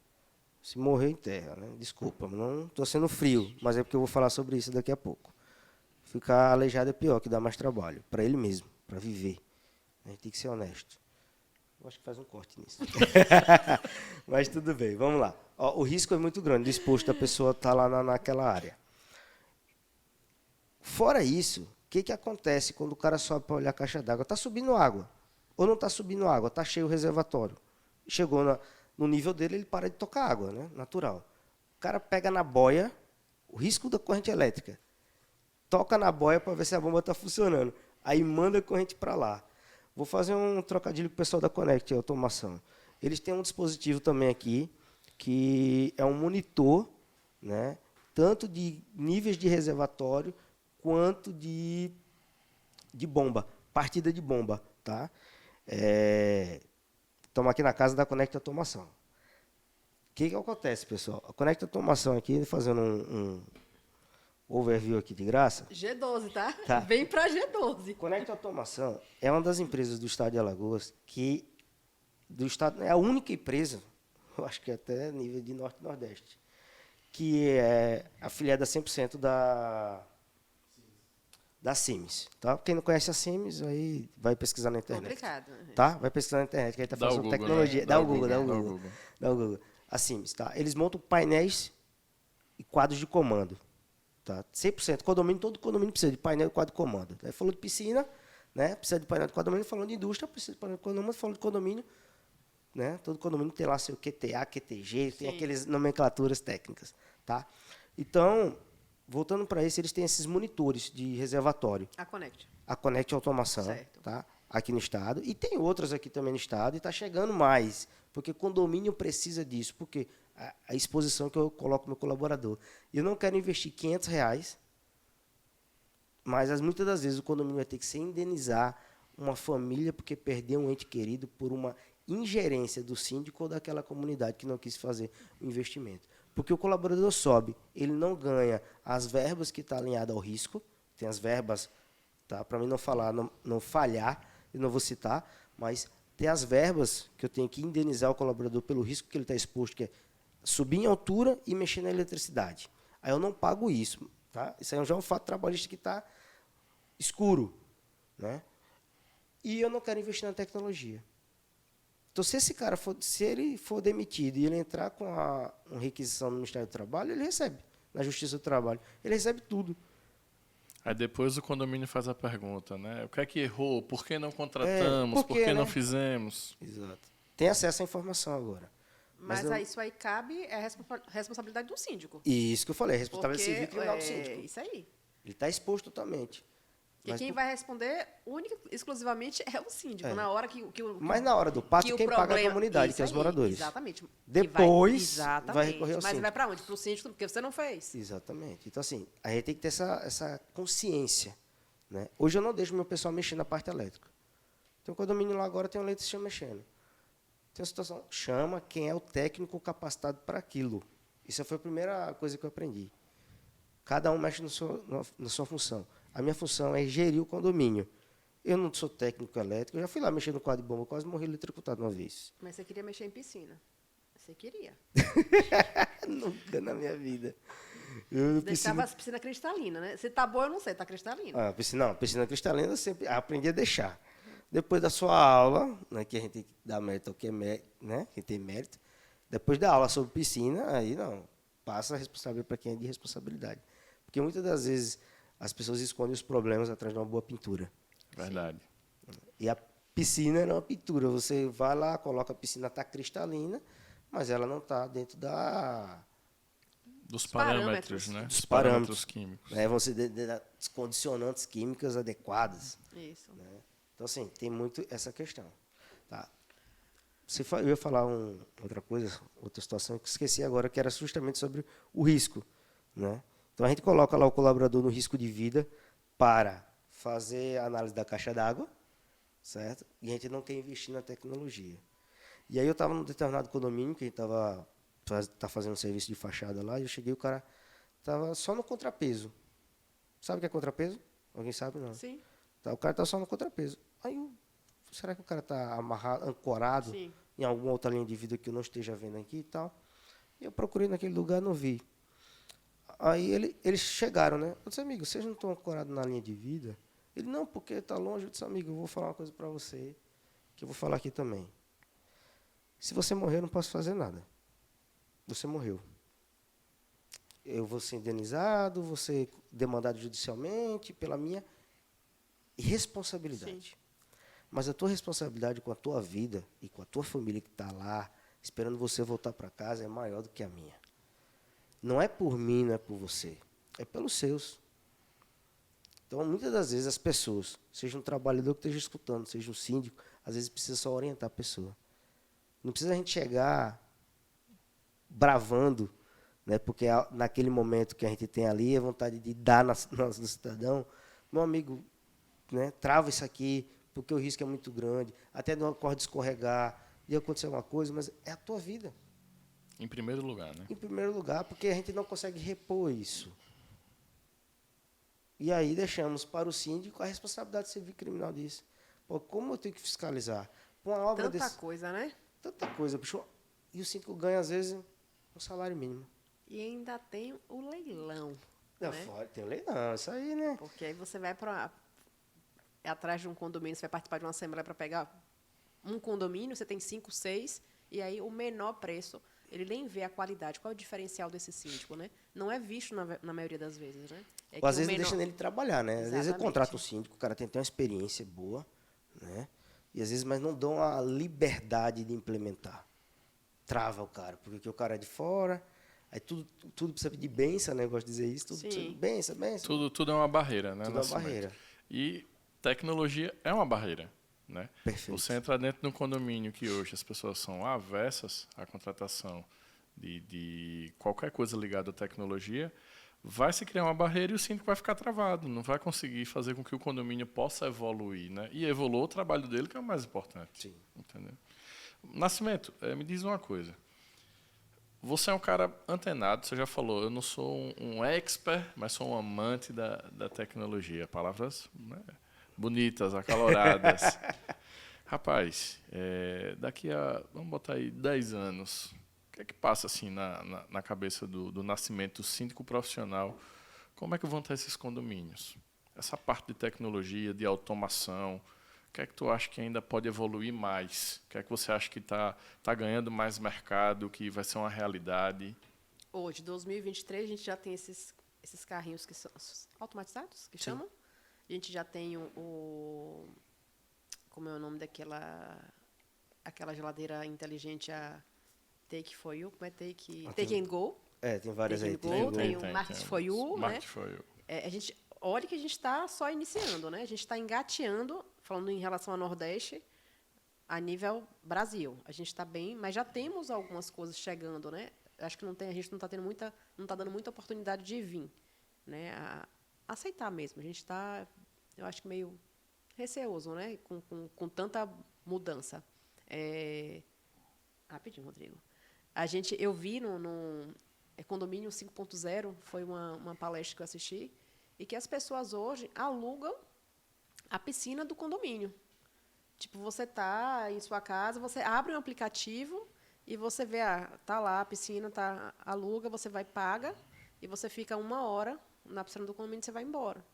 Se morrer em terra, né? Desculpa, não estou sendo frio, mas é porque eu vou falar sobre isso daqui a pouco. Ficar aleijado é pior, que dá mais trabalho, para ele mesmo, para viver. A gente tem que ser honesto. Eu acho que faz um corte nisso. Mas tudo bem, vamos lá. O risco é muito grande, o exposto da pessoa estar lá naquela área. Fora isso, o que acontece quando o cara sobe para olhar a caixa d'água? Está subindo água, ou não está subindo água, está cheio o reservatório. Chegou no nível dele, ele para de tocar água, né? Natural. O cara pega na boia, o risco da corrente elétrica, toca na boia para ver se a bomba está funcionando. Aí manda a corrente para lá. Vou fazer um trocadilho com o pessoal da Connect Automação. Eles têm um dispositivo também aqui, que é um monitor, né? Tanto de níveis de reservatório, quanto de bomba, partida de bomba. Tá? Estamos aqui na casa da Connect Automação. O que acontece, pessoal? A Connect Automação aqui, fazendo um overview aqui de graça. G12, tá? Vem para G12. Connect Automação é uma das empresas do estado de Alagoas é a única empresa, eu acho que até nível de Norte e Nordeste, que é afiliada 100% da Siemens. Tá? Quem não conhece a Siemens, aí vai pesquisar na internet. Complicado. Tá? Vai pesquisar na internet, que aí está fazendo Google, tecnologia. Né? Dá o Google. A Siemens, tá? Eles montam painéis e quadros de comando. Tá? 100%. Todo condomínio precisa de painel e quadro de comando. Aí falou de piscina, né? Precisa de painel de condomínio. Falando de indústria, precisa de painel de condomínio. Falando de condomínio, né? Todo condomínio tem lá seu QTA, QTG, tem aquelas nomenclaturas técnicas. Tá? Então, voltando para isso, eles têm esses monitores de reservatório. A Connect Automação, tá? Aqui no estado. E tem outras aqui também no estado. E está chegando mais. Porque condomínio precisa disso. Porque a exposição que eu coloco no meu colaborador. Eu não quero investir R$500, mas muitas das vezes o condomínio vai ter que se indenizar uma família porque perdeu um ente querido por uma ingerência do síndico ou daquela comunidade que não quis fazer o investimento. Porque o colaborador sobe, ele não ganha as verbas que estão alinhadas ao risco, tem as verbas, tá? Para mim não falar, não falhar, eu não vou citar, mas tem as verbas que eu tenho que indenizar o colaborador pelo risco que ele está exposto, que é subir em altura e mexer na eletricidade. Aí eu não pago isso, tá? Isso aí já é um fato trabalhista que está escuro, né? E eu não quero investir na tecnologia. Então, se ele for demitido e ele entrar com uma requisição no Ministério do Trabalho, ele recebe, na Justiça do Trabalho. Ele recebe tudo. Aí depois o condomínio faz a pergunta, né? O que é que errou? Por que não contratamos? Por que não fizemos? Exato. Tem acesso à informação agora. Mas isso aí cabe a responsabilidade do síndico. E isso que eu falei, a responsabilidade Porque, civil e criminal do síndico. Isso aí. Ele está exposto totalmente. E quem vai responder exclusivamente é o síndico. Na hora que o Mas na hora do pacto, quem paga é a comunidade, que é os moradores. Exatamente. Depois vai recorrer ao síndico. Mas vai para onde? Para o síndico, porque você não fez. Exatamente. Então, assim, a gente tem que ter essa consciência. Né? Hoje eu não deixo meu pessoal mexer na parte elétrica. Tem um condomínio lá agora, tem um eletricista mexendo. Tem uma situação, chama quem é o técnico capacitado para aquilo. Isso foi a primeira coisa que eu aprendi. Cada um mexe na sua função. A minha função é gerir o condomínio. Eu não sou técnico elétrico, eu já fui lá mexer no quadro de bomba, quase morri eletrocutado uma vez. Mas você queria mexer em piscina. Você queria. Nunca na minha vida. Deixava as piscinas cristalinas, né? Se tá boa, eu não sei, tá cristalina. Piscina cristalina eu sempre aprendi a deixar. Depois da sua aula, né, que a gente tem que dar mérito ao que é né, quem tem mérito, depois da aula sobre piscina, aí não, passa a responsabilidade para quem é de responsabilidade. Porque muitas das vezes as pessoas escondem os problemas atrás de uma boa pintura. Verdade. E a piscina era uma pintura. Você vai lá, coloca a piscina, está cristalina, mas ela não está dentro dos parâmetros, né? Dos parâmetros químicos. Você das condicionantes químicas adequadas. Isso. Né? Então, assim, tem muito essa questão. Tá? Eu ia falar outra coisa, outra situação que esqueci agora, que era justamente sobre o risco. Né? Então, a gente coloca lá o colaborador no risco de vida para fazer a análise da caixa d'água, certo? E a gente não quer investir na tecnologia. E aí eu estava num determinado condomínio, que a gente tá fazendo um serviço de fachada lá, e eu cheguei, o cara estava só no contrapeso. Sabe o que é contrapeso? Alguém sabe? Não. Sim. O cara está só no contrapeso. Aí, será que o cara está amarrado, ancorado Sim. em alguma outra linha de vida que eu não esteja vendo aqui e tal? E eu procurei naquele lugar, não vi. Aí eles chegaram, né? Eu disse, amigo, vocês não estão ancorados na linha de vida? Ele, não, porque está longe. Eu disse, amigo, eu vou falar uma coisa para você, que eu vou falar aqui também. Se você morrer, eu não posso fazer nada. Você morreu. Eu vou ser indenizado, vou ser demandado judicialmente pela minha responsabilidade. Sim. Mas a tua responsabilidade com a tua vida e com a tua família que está lá, esperando você voltar para casa, é maior do que a minha. Não é por mim, não é por você. É pelos seus. Então, muitas das vezes, as pessoas, seja um trabalhador que esteja escutando, seja um síndico, às vezes precisa só orientar a pessoa. Não precisa a gente chegar bravando, né, porque naquele momento que a gente tem ali, a vontade de dar no cidadão, meu amigo, né, trava isso aqui, porque o risco é muito grande, até não corda escorregar, e acontecer alguma coisa, mas é a tua vida. Em primeiro lugar, né? Em primeiro lugar, porque a gente não consegue repor isso. E aí deixamos para o síndico a responsabilidade civil e criminal disso. Pô, como eu tenho que fiscalizar? Uma obra Tanta coisa, né? Tanta coisa, bicho. E o síndico ganha, às vezes, um salário mínimo. E ainda tem o leilão. Não, né? fora, tem o leilão, isso aí, né? Porque aí você vai atrás de um condomínio, você vai participar de uma assembleia para pegar um condomínio, você tem 5, 6, e aí o menor preço, ele nem vê a qualidade. Qual é o diferencial desse síndico, né? Não é visto na maioria das vezes, né? Ou às vezes não deixa nele trabalhar, né? Às vezes eu Exatamente. contrato um síndico, o cara tem uma experiência boa, né? E às vezes, mas não dão a liberdade de implementar. Trava o cara, porque o cara é de fora, aí tudo precisa pedir benção, né? Eu gosto de dizer isso, tudo precisa de benção. Tudo é uma barreira, né? Tudo é uma barreira. E tecnologia é uma barreira, né? Perfeito. Você entra dentro de um condomínio que hoje as pessoas são avessas à contratação de qualquer coisa ligada à tecnologia, vai se criar uma barreira e o síndico vai ficar travado, não vai conseguir fazer com que o condomínio possa evoluir, né? E evoluir o trabalho dele, que é o mais importante. Sim. Entendeu? Nascimento, me diz uma coisa. Você é um cara antenado, você já falou, eu não sou um expert, mas sou um amante da tecnologia. Palavras, né, bonitas, acaloradas. Rapaz, daqui a, vamos botar aí, 10 anos, o que é que passa assim na cabeça do Nascimento, do síndico profissional? Como é que vão estar esses condomínios? Essa parte de tecnologia, de automação, o que é que tu acha que ainda pode evoluir mais? O que é que você acha que tá ganhando mais mercado, que vai ser uma realidade? Hoje, 2023, a gente já tem esses carrinhos que são automatizados, que chamam. A gente já tem como é o nome aquela geladeira inteligente, a Take for You, como é Take and Go. Tem várias Take aí. and Go, tem o Smart for You, né? Smart for You. Olha que a gente está só iniciando, né? A gente está engateando, falando em relação ao Nordeste, a nível Brasil. A gente está bem, mas já temos algumas coisas chegando, né? Acho que a gente não está dando muita oportunidade de vir, né? A aceitar mesmo. A gente está, eu acho que meio receoso, né? Com tanta mudança. Rapidinho, Rodrigo. Eu vi no Condomínio 5.0, foi uma palestra que eu assisti, e que as pessoas hoje alugam a piscina do condomínio. Tipo, você está em sua casa, você abre um aplicativo e você vê, tá lá a piscina, aluga, você vai, paga, e você fica 1 hora na piscina do condomínio e você vai embora.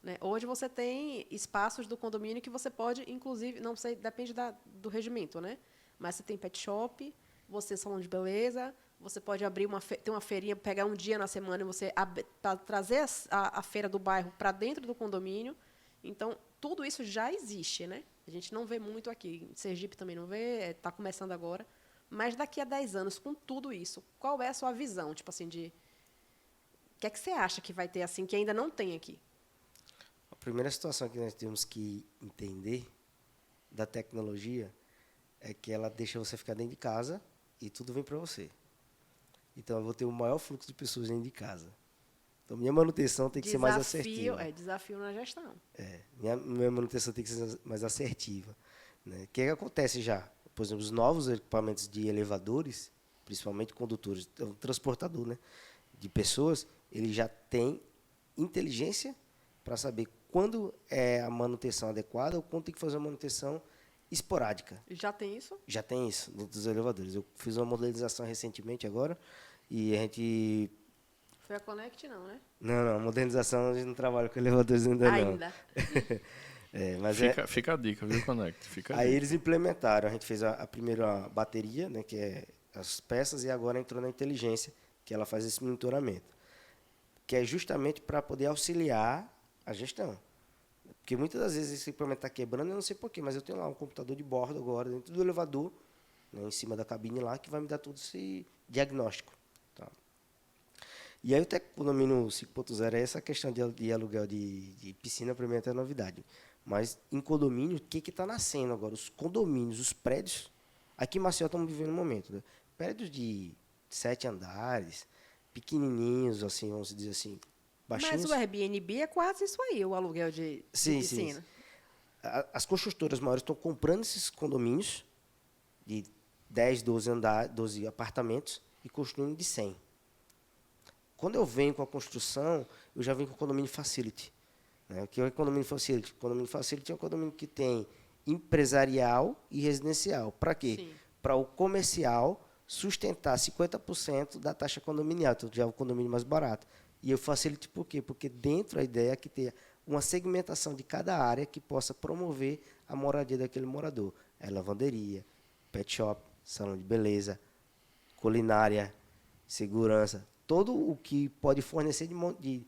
Né? Hoje você tem espaços do condomínio que você pode, inclusive, não sei, depende do regimento, né? Mas você tem pet shop, você salão de beleza, você pode abrir ter uma feirinha, pegar um dia na semana e você trazer a feira do bairro para dentro do condomínio. Então, tudo isso já existe, né? A gente não vê muito aqui. Em Sergipe também não vê, está começando agora. Mas daqui a 10 anos, com tudo isso, qual é a sua visão? Tipo assim, o que é que você acha que vai ter assim, que ainda não tem aqui? A primeira situação que nós temos que entender da tecnologia é que ela deixa você ficar dentro de casa e tudo vem para você. Então, eu vou ter o maior fluxo de pessoas dentro de casa. Então, minha manutenção tem que ser mais assertiva. Desafio na gestão. Minha manutenção tem que ser mais assertiva. Né? O que acontece já? Por exemplo, os novos equipamentos de elevadores, principalmente condutores, transportador, né, de pessoas, ele já tem inteligência para saber quando é a manutenção adequada ou quando tem que fazer uma manutenção esporádica. Já tem isso? Já tem isso dentro dos elevadores. Eu fiz uma modelização recentemente agora e a gente... Foi a Connect, não, né? Não, modernização a gente não trabalha com elevadores ainda não. Ainda. Mas fica a dica, viu, Connect? Fica aí eles implementaram, a gente fez a primeira bateria, né, que é as peças, e agora entrou na inteligência, que ela faz esse monitoramento, que é justamente para poder auxiliar a gestão. Porque muitas das vezes esse equipamento está quebrando, eu não sei porquê, mas eu tenho lá um computador de bordo agora, dentro do elevador, né, em cima da cabine lá, que vai me dar todo esse diagnóstico. Tá? E aí o condomínio 5.0 é essa questão de aluguel de piscina, para mim até é novidade. Mas em condomínio, o que está nascendo agora? Os condomínios, os prédios, aqui em Maceió estamos vivendo um momento, né? Prédios de 7 andares, pequenininhos, assim, vamos dizer assim, baixinhos. Mas o Airbnb é quase isso aí, o aluguel de piscina. Sim. As construtoras maiores estão comprando esses condomínios de 10, 12 apartamentos e construindo de 100. Quando eu venho com a construção, eu já venho com o condomínio facility. Né? O que é o condomínio facility? O condomínio facility é um condomínio que tem empresarial e residencial. Para quê? Para o comercial sustentar 50% da taxa condominial, então já é o condomínio mais barato. E eu facilito por quê? Porque dentro a ideia é que tenha uma segmentação de cada área que possa promover a moradia daquele morador. É lavanderia, pet shop, salão de beleza, culinária, segurança, todo o que pode fornecer de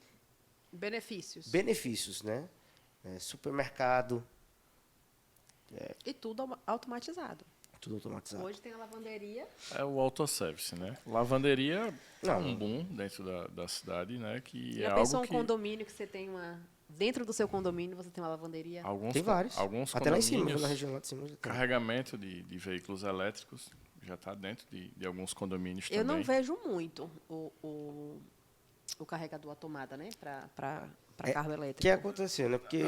benefícios, né? Supermercado. E tudo automatizado. Tudo automatizado. Hoje tem a lavanderia. É o autosservice, né? Lavanderia é um boom dentro da cidade, né? Que Já pensou um condomínio que você tem dentro do seu condomínio você tem uma lavanderia? Tem vários. Alguns até lá em cima, condomínios, na região lá de cima. carregamento de veículos elétricos já está dentro de alguns condomínios também. Eu não vejo muito o carregador, a tomada, né? Para É, carro que elétrico. aconteceu, né? Porque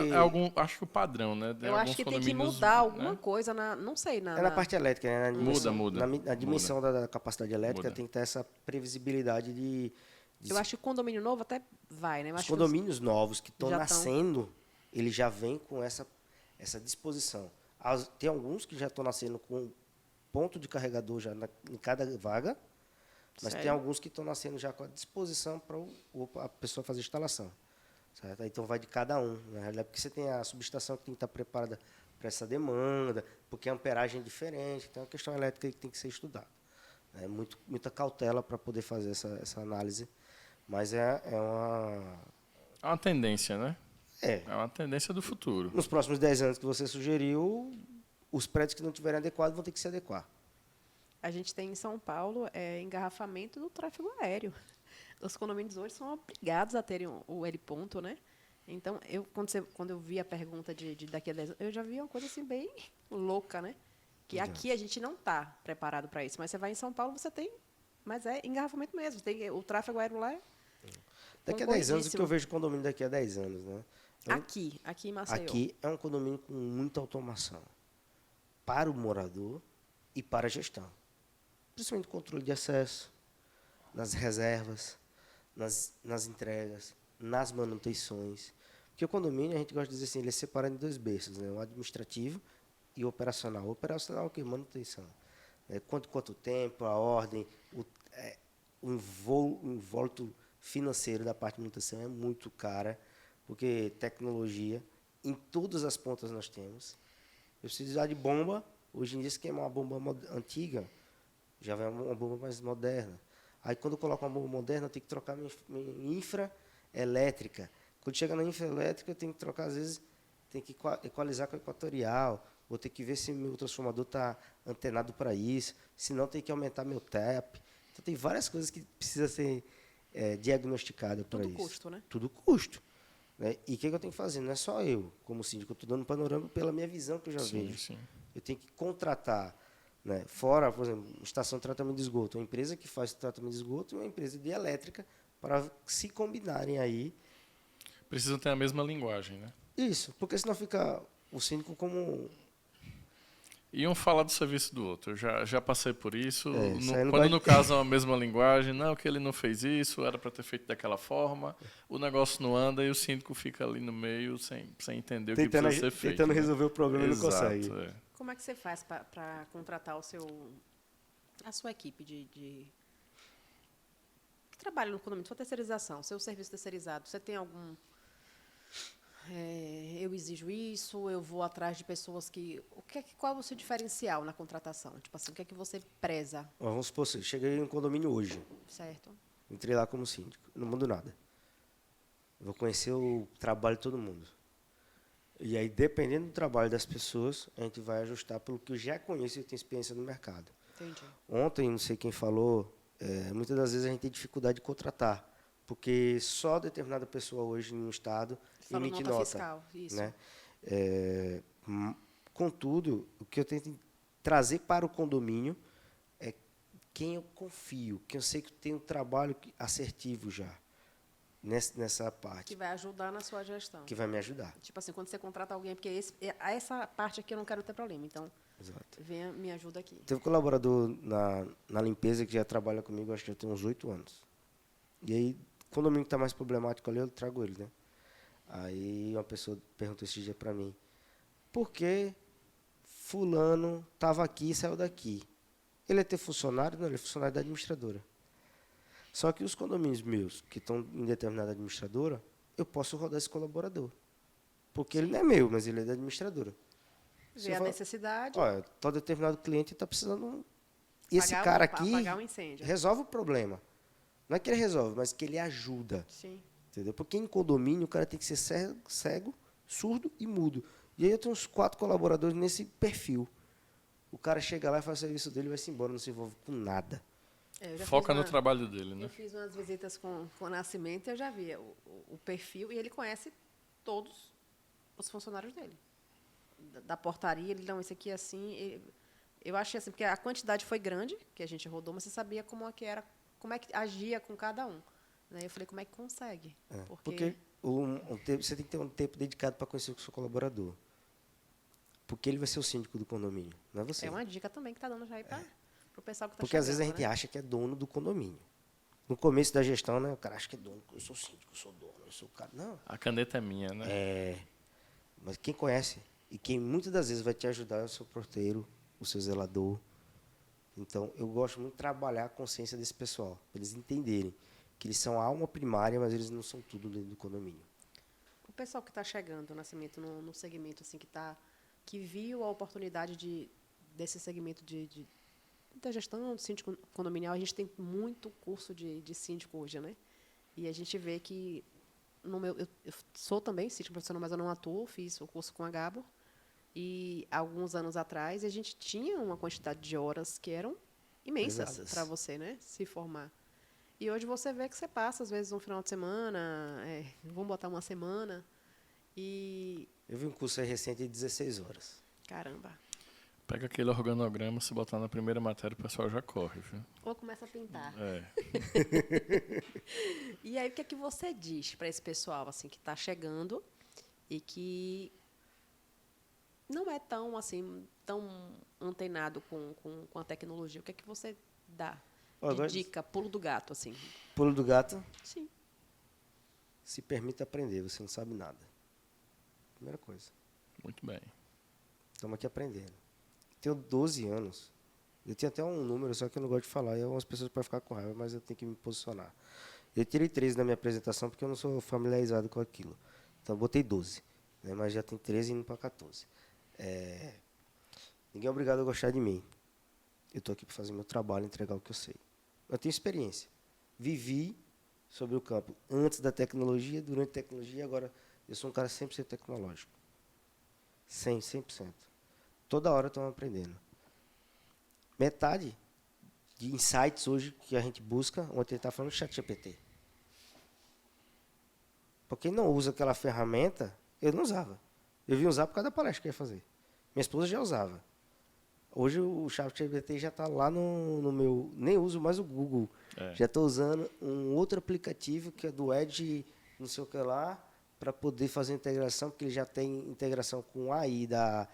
Acho que o padrão, né? Tem Eu acho alguns que tem que condomínios, mudar alguma né? coisa não sei, é na parte elétrica, né? Na dimensão, Muda. na dimensão da capacidade elétrica Muda. tem que ter essa previsibilidade de Eu acho que o condomínio novo até vai, né? Eu os acho que condomínios novos que estão já tão- nascendo, eles já vêm com essa disposição. Tem alguns que já estão nascendo com ponto de carregador já em cada vaga, mas tem Sério? alguns que estão nascendo já com a disposição para a pessoa fazer a instalação. Certo? Então vai de cada um. Na realidade, porque você tem a subestação que tem que estar preparada para essa demanda, porque a amperagem é diferente, então é uma questão elétrica que tem que ser estudada. É muita cautela para poder fazer essa análise, mas É uma tendência, né? é. É uma tendência do futuro. Nos próximos 10 anos que você sugeriu, os prédios que não tiverem adequados vão ter que se adequar. A gente tem em São Paulo engarrafamento do tráfego aéreo. Os condomínios hoje são obrigados a terem o heliponto, né? Então, quando eu vi a pergunta de daqui a 10 anos, eu já vi uma coisa assim bem louca, né? Que aqui a gente não está preparado para isso. Mas você vai em São Paulo, você tem... Mas é engarrafamento mesmo. O tráfego aéreo lá é Daqui a 10 anos, o que concorridíssimo. eu vejo condomínio daqui a 10 anos, né? Então, Aqui em Maceió. aqui é um condomínio com muita automação para o morador e para a gestão. Principalmente controle de acesso, nas reservas, nas entregas, nas manutenções. Porque o condomínio, a gente gosta de dizer assim, ele é separado em dois berços, né? O administrativo e o operacional. O operacional é o que? Manutenção. Quanto tempo, a ordem, o invólucro financeiro da parte de manutenção é muito cara, porque tecnologia, em todas as pontas nós temos. Eu preciso usar de bomba, hoje em dia, se queimar uma bomba antiga, já vai uma bomba mais moderna. Aí, quando eu coloco uma bomba moderna, eu tenho que trocar minha infra elétrica. Quando chega na infra elétrica, eu tenho que trocar, às vezes, tem que equalizar com a equatorial, vou ter que ver se meu transformador está antenado para isso, senão tem que aumentar meu TAP. Então, tem várias coisas que precisam ser diagnosticadas para isso. Tudo custo, né? Tudo custo. Né? E o que eu tenho que fazer? Não é só eu, como síndico, eu estou dando um panorama pela minha visão que eu já vejo. Sim. Eu tenho que contratar, né? Fora, por exemplo, estação de tratamento de esgoto, uma empresa que faz tratamento de esgoto e uma empresa de elétrica, para se combinarem aí. Precisam ter a mesma linguagem, né? Isso, porque senão fica o síndico como... E um falar do serviço do outro. Eu já passei por isso. Isso aí não Quando vai- no caso é a mesma linguagem, não, que ele não fez isso, era para ter feito daquela forma, o negócio não anda e o síndico fica ali no meio sem entender o que precisa ser feito. Tentando né? resolver o problema e não Exato, consegue. é. Como é que você faz para contratar a sua equipe que trabalha no condomínio, sua terceirização, seu serviço terceirizado? Você tem algum... eu exijo isso, eu vou atrás de pessoas que... Qual é o seu diferencial na contratação? Tipo assim, o que é que você preza, Ó, vamos supor, eu cheguei em um condomínio hoje, certo? entrei lá como síndico, não mudo nada. Eu vou conhecer o trabalho de todo mundo. E aí, dependendo do trabalho das pessoas, a gente vai ajustar pelo que eu já conheço e tenho experiência no mercado. Entendi. Ontem, não sei quem falou, muitas das vezes a gente tem dificuldade de contratar, porque só determinada pessoa hoje no estado Falando emite nota nota. fiscal, isso. Né? Contudo, o que eu tento trazer para o condomínio é quem eu confio, quem eu sei que tem um trabalho assertivo já nessa parte, Que vai ajudar na sua gestão. que vai me ajudar. Tipo assim, quando você contrata alguém, porque essa parte aqui eu não quero ter problema, então Exato. venha, me ajuda aqui. Teve um colaborador na limpeza que já trabalha comigo, acho que já tem uns 8 anos. E aí, quando o domingo está mais problemático ali, eu trago ele, né? Aí uma pessoa perguntou esse dia para mim, por que fulano estava aqui e saiu daqui? Ele é ter funcionário? Não, ele é funcionário da administradora. Só que os condomínios meus, que estão em determinada administradora, eu posso rodar esse colaborador. Porque ele não é meu, mas ele é da administradora. Se Ver eu a falar, necessidade, olha, todo determinado cliente está precisando... Esse pagar cara aqui apagar um incêndio. resolve o problema. Não é que ele resolve, mas que ele ajuda. Sim. Entendeu? Porque em condomínio o cara tem que ser cego, surdo e mudo. E aí eu tenho uns 4 colaboradores nesse perfil. O cara chega lá e faz o serviço dele e vai-se embora, não se envolve com nada. Eu já Foca fiz no trabalho dele, né? Eu fiz umas visitas com o Nascimento e eu já vi o perfil e ele conhece todos os funcionários dele. Da portaria, ele, não, esse aqui é assim. Eu achei assim, porque a quantidade foi grande, que a gente rodou, mas você sabia como é que era, como é que agia com cada um. Aí eu falei, como é que consegue? Porque você tem que ter um tempo dedicado para conhecer o seu colaborador. Porque ele vai ser o síndico do condomínio, não é você. É uma dica também que está dando já aí para o pessoal que está chegando. Porque às vezes a gente acha que é dono do condomínio. No começo da gestão, né, o cara acha que é dono, eu sou síndico, eu sou dono, eu sou o cara. Não. A caneta é minha, né? Mas quem conhece e quem muitas das vezes vai te ajudar é o seu porteiro, o seu zelador. Então, eu gosto muito de trabalhar a consciência desse pessoal, para eles entenderem que eles são a alma primária, mas eles não são tudo dentro do condomínio. O pessoal que está chegando, Nascimento, no segmento assim, que viu a oportunidade desse segmento da gestão do síndico condominial, a gente tem muito curso de síndico hoje, né? E a gente vê que eu sou também síndico profissional, mas eu não atuo, fiz o curso com a Gabor. E alguns anos atrás a gente tinha uma quantidade de horas que eram imensas para você, né, se formar. E hoje você vê que você passa às vezes um final de semana, vamos botar uma semana e Eu vi um curso aí recente de 16 horas. caramba. Pega aquele organograma, se botar na primeira matéria, o pessoal já corre, viu? Ou começa a pintar. É. E aí o que é que você diz para esse pessoal assim que está chegando e que não é tão assim tão antenado com a tecnologia? O que é que você dá de dica, pulo do gato assim? Pulo do gato? Sim. Se permita aprender, você não sabe nada. Primeira coisa. Muito bem. Estamos aqui aprendendo. Tenho 12 anos. Eu tinha até um número, só que eu não gosto de falar. E algumas pessoas podem ficar com raiva, mas eu tenho que me posicionar. Eu tirei 13 na minha apresentação porque eu não sou familiarizado com aquilo. Então, eu botei 12. Né, mas já tem 13 indo para 14. Ninguém é obrigado a gostar de mim. Eu estou aqui para fazer meu trabalho, entregar o que eu sei. Eu tenho experiência. Vivi sobre o campo antes da tecnologia, durante a tecnologia, agora eu sou um cara 100% tecnológico. 100%. Toda hora estamos aprendendo. Metade de insights hoje que a gente busca, ontem ele está falando do ChatGPT. Para quem não usa aquela ferramenta, eu não usava. Eu vim usar por causa da palestra que eu ia fazer. Minha esposa já usava. Hoje o ChatGPT já está lá no meu... Nem uso mais o Google. Já estou usando um outro aplicativo que é do Edge, não sei o que lá, para poder fazer integração, porque ele já tem integração com a AI da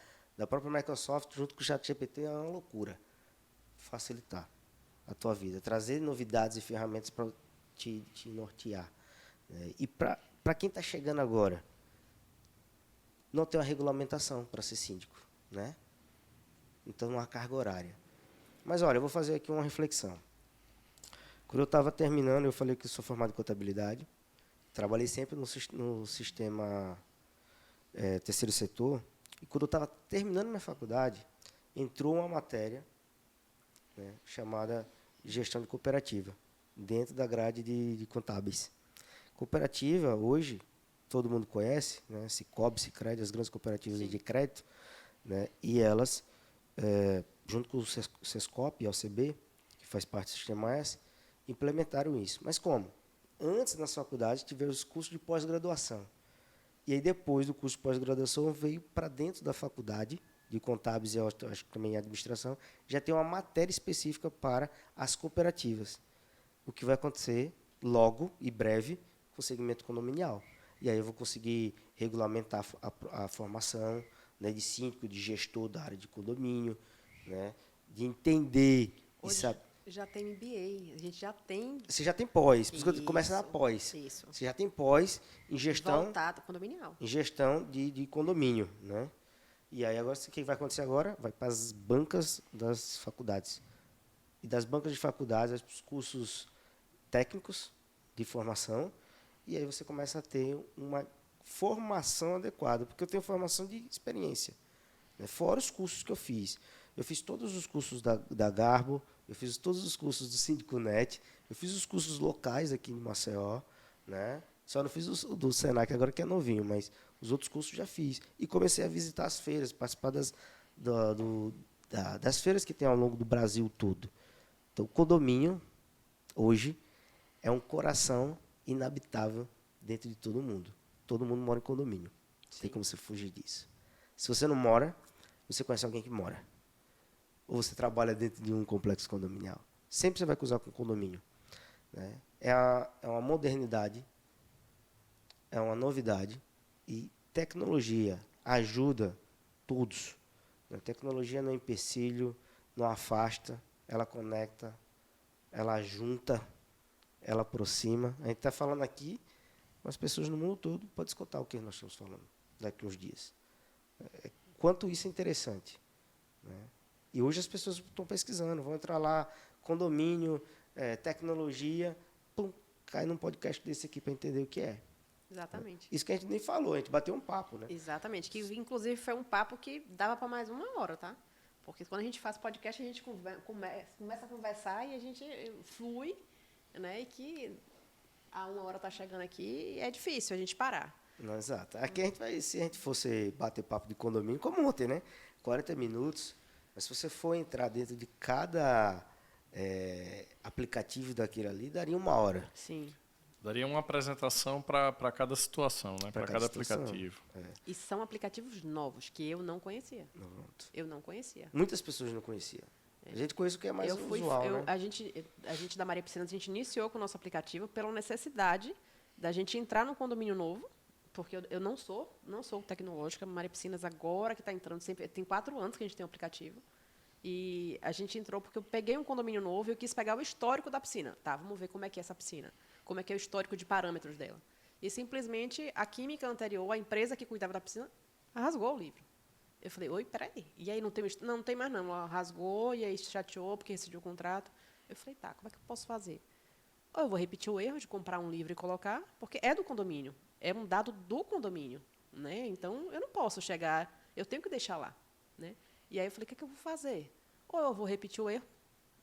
própria Microsoft, junto com o ChatGPT, é uma loucura. Facilitar a tua vida. Trazer novidades e ferramentas para te nortear. E para quem está chegando agora, não tem uma regulamentação para ser síndico, né? Então, não há carga horária. Mas, olha, eu vou fazer aqui uma reflexão. Quando eu estava terminando, eu falei que eu sou formado em contabilidade. Trabalhei sempre no sistema terceiro setor. E quando eu estava terminando minha faculdade, entrou uma matéria, né, chamada gestão de cooperativa, dentro da grade de contábeis. Cooperativa, hoje, todo mundo conhece, né, Cicobi, Sicredi, as grandes cooperativas de crédito, né, e elas, junto com o Sescop e a OCB, que faz parte do Sistema S, implementaram isso. Mas como? Antes, na faculdade, tiveram os cursos de pós-graduação. E aí, depois do curso de pós-graduação, veio para dentro da faculdade, de contábeis e acho que também administração, já tem uma matéria específica para as cooperativas. O que vai acontecer logo e breve com o segmento condominial. E aí eu vou conseguir regulamentar a formação, né, de síndico, de gestor da área de condomínio, né, de entender Hoje e saber. já tem MBA, a gente já tem. Você já tem pós, por isso que começa na pós. Isso. Você já tem pós em gestão, Voltado condominial. em gestão de condomínio, né? E aí agora o que vai acontecer agora? Vai para as bancas das faculdades. E das bancas de faculdades, os cursos técnicos de formação, e aí você começa a ter uma formação adequada, porque eu tenho formação de experiência, né? Fora os cursos que eu fiz. Eu fiz todos os cursos da Garbo, eu fiz todos os cursos do Síndico.net, eu fiz os cursos locais aqui em Maceió, né? Só não fiz o do Senac agora, que é novinho, mas os outros cursos já fiz. E comecei a visitar as feiras, participar das feiras que tem ao longo do Brasil todo. Então, o condomínio, hoje, é um coração inabitável dentro de todo mundo. Todo mundo mora em condomínio. Não tem como você fugir disso. Se você não mora, você conhece alguém que mora. Ou você trabalha dentro de um complexo condominial. Sempre você vai cruzar com condomínio. né? É uma modernidade, é uma novidade e tecnologia ajuda todos. A tecnologia não é empecilho, não afasta, ela conecta, ela junta, ela aproxima. A gente está falando aqui, mas pessoas no mundo todo podem escutar o que nós estamos falando daqui a uns dias. Quanto isso é interessante, né? E hoje as pessoas estão pesquisando, vão entrar lá, condomínio, tecnologia, pum, cai num podcast desse aqui para entender o que é. Exatamente. Isso que a gente nem falou, a gente bateu um papo, né? Exatamente. Que, inclusive, foi um papo que dava para mais 1 hora, tá? Porque quando a gente faz podcast, a gente começa a conversar e a gente flui, né? E que a 1 hora tá chegando aqui e é difícil a gente parar. Não, exato. Aqui a gente vai, se a gente fosse bater papo de condomínio, como ontem, né? 40 minutos. Mas se você for entrar dentro de cada aplicativo daquele ali, daria 1 hora. Sim. Daria uma apresentação para cada situação, né? Para cada situação. aplicativo. E são aplicativos novos que eu não conhecia. Pronto. Eu não conhecia. Muitas pessoas não conheciam. A gente conhece o que é mais usual, né? A gente da Maria Piscinas, a gente iniciou com o nosso aplicativo pela necessidade da gente entrar num condomínio novo, porque eu não sou tecnológica. Maria Piscinas agora que está entrando, sempre tem 4 anos que a gente tem um aplicativo. E a gente entrou porque eu peguei um condomínio novo e eu quis pegar o histórico da piscina. Tá, vamos ver como é que é essa piscina. Como é que é o histórico de parâmetros dela. E simplesmente a química anterior, a empresa que cuidava da piscina, rasgou o livro. Eu falei, oi, peraí. E aí não tem mais não. Ela rasgou e aí chateou porque rescindiu o contrato. Eu falei, tá, como é que eu posso fazer? Ou eu vou repetir o erro de comprar um livro e colocar, porque é do condomínio. É um dado do condomínio, né? Então, eu não posso chegar, eu tenho que deixar lá, né? E aí eu falei, o que eu vou fazer? Ou eu vou repetir o erro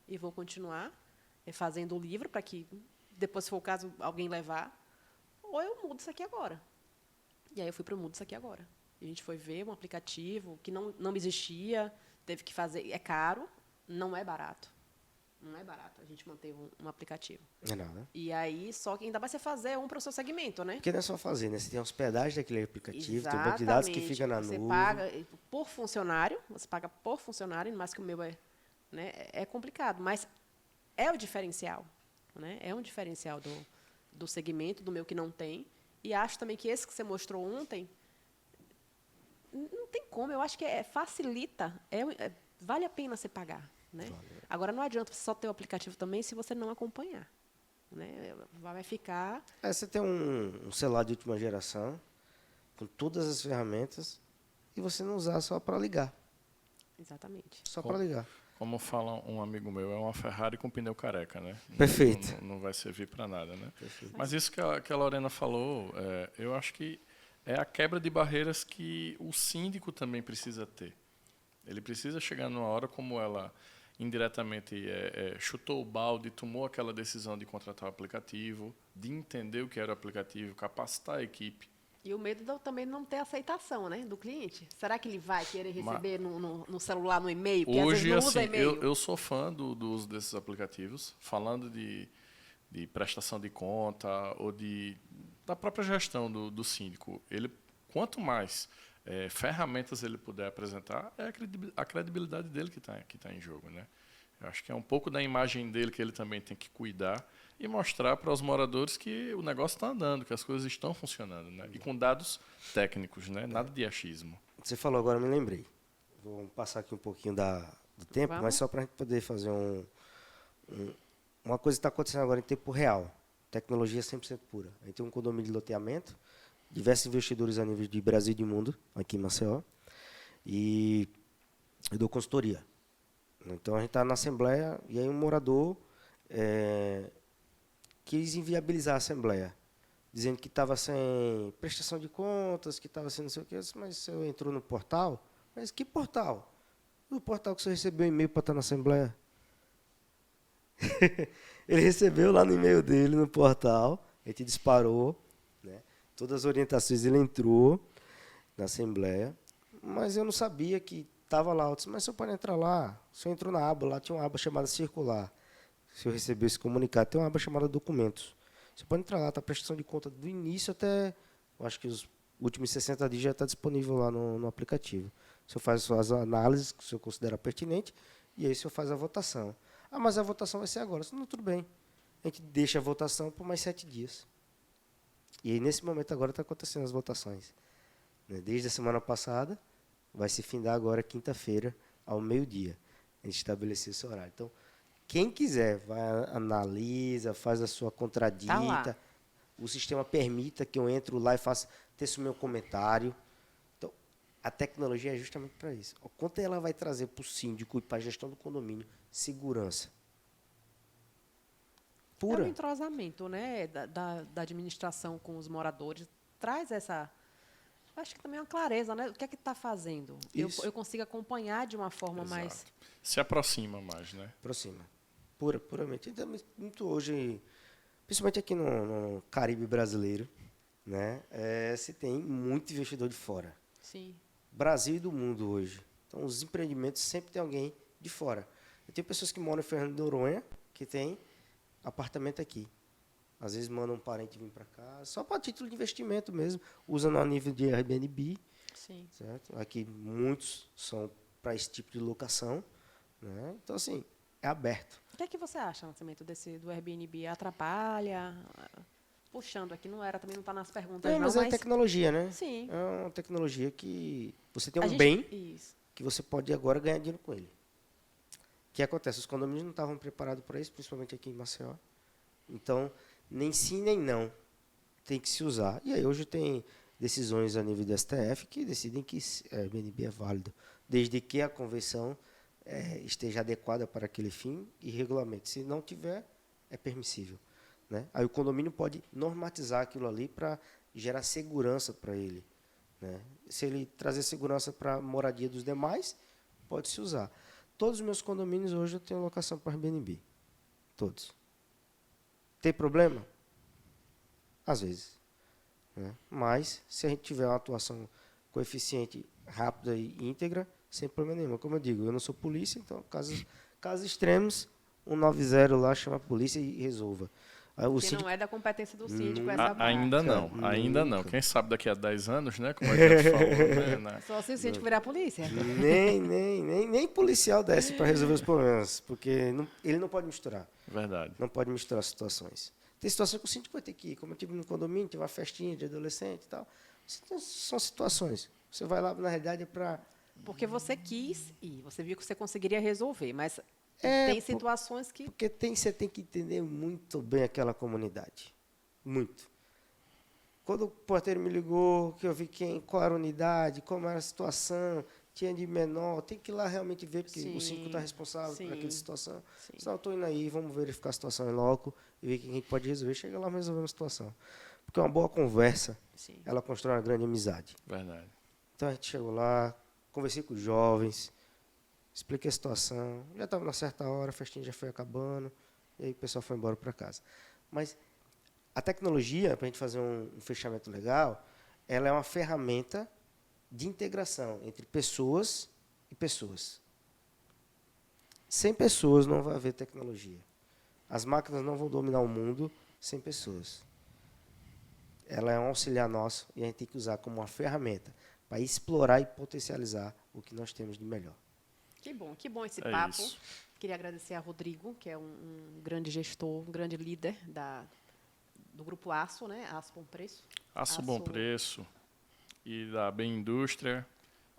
e vou continuar fazendo o livro para que depois, se for o caso, alguém levar, ou eu mudo isso aqui agora. E aí eu fui para o Mudo Isso Aqui Agora. A gente foi ver um aplicativo que não existia, teve que fazer, é caro, não é barato. Não é barato a gente manter um aplicativo. Não é nada. E aí, só que ainda vai ser fazer um para o seu segmento, né? Porque não é só fazer, né? Você tem a hospedagem daquele aplicativo, Exatamente. tem um banco de dados que fica na Você nuvem. paga por funcionário, mais que o meu né, é complicado, mas é o diferencial, né? É um diferencial do segmento, do meu que não tem. E acho também que esse que você mostrou ontem, não tem como, eu acho que facilita, vale a pena você pagar, né? Vale. Agora, não adianta você só ter o aplicativo também se você não acompanhar, né? Vai ficar... Você tem um celular de última geração, com todas as ferramentas, e você não usar só para ligar. Exatamente. Só para ligar. Como fala um amigo meu, é uma Ferrari com pneu careca, né? Perfeito. Não vai servir para nada, né? Perfeito. Mas isso que a Lorena falou, eu acho que é a quebra de barreiras que o síndico também precisa ter. Ele precisa chegar numa hora como ela indiretamente chutou o balde, tomou aquela decisão de contratar o aplicativo, de entender o que era o aplicativo, capacitar a equipe. E o medo também não ter aceitação, né, do cliente. Será que ele vai querer receber no celular, no e-mail? Porque Hoje, às vezes não usa assim, e-mail. eu sou fã do uso desses aplicativos, falando de prestação de conta ou da própria gestão do síndico. Ele, quanto mais ferramentas ele puder apresentar, é a credibilidade dele que tá em jogo, né? Eu acho que é um pouco da imagem dele que ele também tem que cuidar e mostrar para os moradores que o negócio está andando, que as coisas estão funcionando, né? E com dados técnicos, né? Nada de achismo. Você falou agora, eu me lembrei. Vou passar aqui um pouquinho do tempo, Vamos. mas só para a gente poder fazer uma coisa que está acontecendo agora em tempo real. Tecnologia 100% pura. A gente tem um condomínio de loteamento, diversos investidores a nível de Brasil e de mundo, aqui em Maceió, e eu dou consultoria. Então, a gente está na assembleia e aí um morador quis inviabilizar a assembleia, dizendo que estava sem prestação de contas, que estava sem não sei o quê. Eu disse, mas você entrou no portal? Mas que portal? No portal que você recebeu e-mail para estar na assembleia. Ele recebeu lá no e-mail dele, no portal, a gente disparou, né? Todas as orientações, ele entrou na assembleia, mas eu não sabia que estava lá. Eu disse, mas o senhor pode entrar lá. O senhor entrou na aba, lá tinha uma aba chamada circular. Se eu receber esse comunicado, tem uma aba chamada documentos. Você pode entrar lá, está a prestação de conta do início até, eu acho que os últimos 60 dias já está disponível lá no aplicativo. O senhor faz as suas análises que o senhor considera pertinente e aí o senhor faz a votação. Ah, mas a votação vai ser agora. Não, tudo bem. a gente deixa a votação por mais 7 dias. E aí, nesse momento agora está acontecendo as votações, né? Desde a semana passada, vai se findar agora quinta-feira, ao meio-dia. A gente estabeleceu esse horário. Então, quem quiser, vai, analisa, faz a sua contradita. Tá lá. O sistema permita que eu entre lá e faça o meu comentário. Então, a tecnologia é justamente para isso. O quanto ela vai trazer para o síndico e para a gestão do condomínio segurança. É um Pura. entrosamento, né, da administração com os moradores. Traz essa... Acho que também é uma clareza, né? O que é que está fazendo? Isso. Eu consigo acompanhar de uma forma mais... Exato. Se aproxima mais, né? Aproxima. Puramente. Então, muito hoje, principalmente aqui no Caribe brasileiro, né, se tem muito investidor de fora. Sim. Brasil e do mundo hoje. Então, os empreendimentos sempre tem alguém de fora. Eu tenho pessoas que moram em Fernando de Noronha, que tem apartamento aqui. Às vezes mandam um parente vir para cá, só para título de investimento mesmo, usando a nível de Airbnb. Sim. Certo? Aqui muitos são para esse tipo de locação, né? Então, assim, é aberto. O que é que você acha, Nascimento, do Airbnb? Atrapalha? Puxando aqui, também não está nas perguntas, Mas é tecnologia, né? Sim. É uma tecnologia que você tem A um gente- bem Isso. que você pode agora ganhar dinheiro com ele. O que acontece? Os condomínios não estavam preparados para isso, principalmente aqui em Maceió. Então, nem sim nem não. Tem que se usar. E aí hoje tem decisões a nível do STF que decidem que Airbnb é válido, desde que a convenção esteja adequada para aquele fim e regulamento. Se não tiver, é permissível, né? Aí o condomínio pode normatizar aquilo ali para gerar segurança para ele, né? Se ele trazer segurança para a moradia dos demais, pode se usar. Todos os meus condomínios hoje eu tenho locação para Airbnb. Todos. Tem problema? Às vezes, né? Mas, se a gente tiver uma atuação coeficiente rápida e íntegra, sem problema nenhum. Como eu digo, eu não sou polícia, então, casos extremos, 190 lá chama a polícia e resolva. Aí, o Que síndico, não é da competência do síndico Nunca. essa parte. Ainda Cara, não, ainda não. nunca. Quem sabe daqui a 10 anos, né? Como a gente falou, né? Só se o síndico virar polícia. nem policial desce para resolver os problemas, porque ele não pode misturar. Verdade. Não pode misturar situações. Tem situações que o síndico vai ter que ir, como eu tive no condomínio, tive uma festinha de adolescente e tal. São situações. Você vai lá, na realidade, é para... Porque você quis ir, você viu que você conseguiria resolver, mas É, tem situações que... Porque você tem que entender muito bem aquela comunidade. Muito. Quando o porteiro me ligou, que eu vi qual era a unidade, como era a situação, tinha de menor, tem que ir lá realmente ver, porque o síndico está responsável por aquela situação. Sim. Senão, eu estou indo aí, vamos verificar a situação em loco e ver o que a gente pode resolver. Chega lá e resolver uma situação. Porque uma boa conversa, Sim. ela constrói uma grande amizade. Verdade. Então, a gente chegou lá, conversei com os jovens, expliquei a situação. Já estava na certa hora, a festinha já foi acabando, e aí o pessoal foi embora para casa. Mas a tecnologia, para a gente fazer um fechamento legal, ela é uma ferramenta de integração entre pessoas e pessoas. Sem pessoas não vai haver tecnologia. As máquinas não vão dominar o mundo sem pessoas. Ela é um auxiliar nosso e a gente tem que usar como uma ferramenta para explorar e potencializar o que nós temos de melhor. Que bom esse É papo. isso. Queria agradecer a Rodrigo, que é um grande gestor, um grande líder do Grupo Aço, né? Aço Bom Preço. Aço Bom Preço e da Bem Indústria,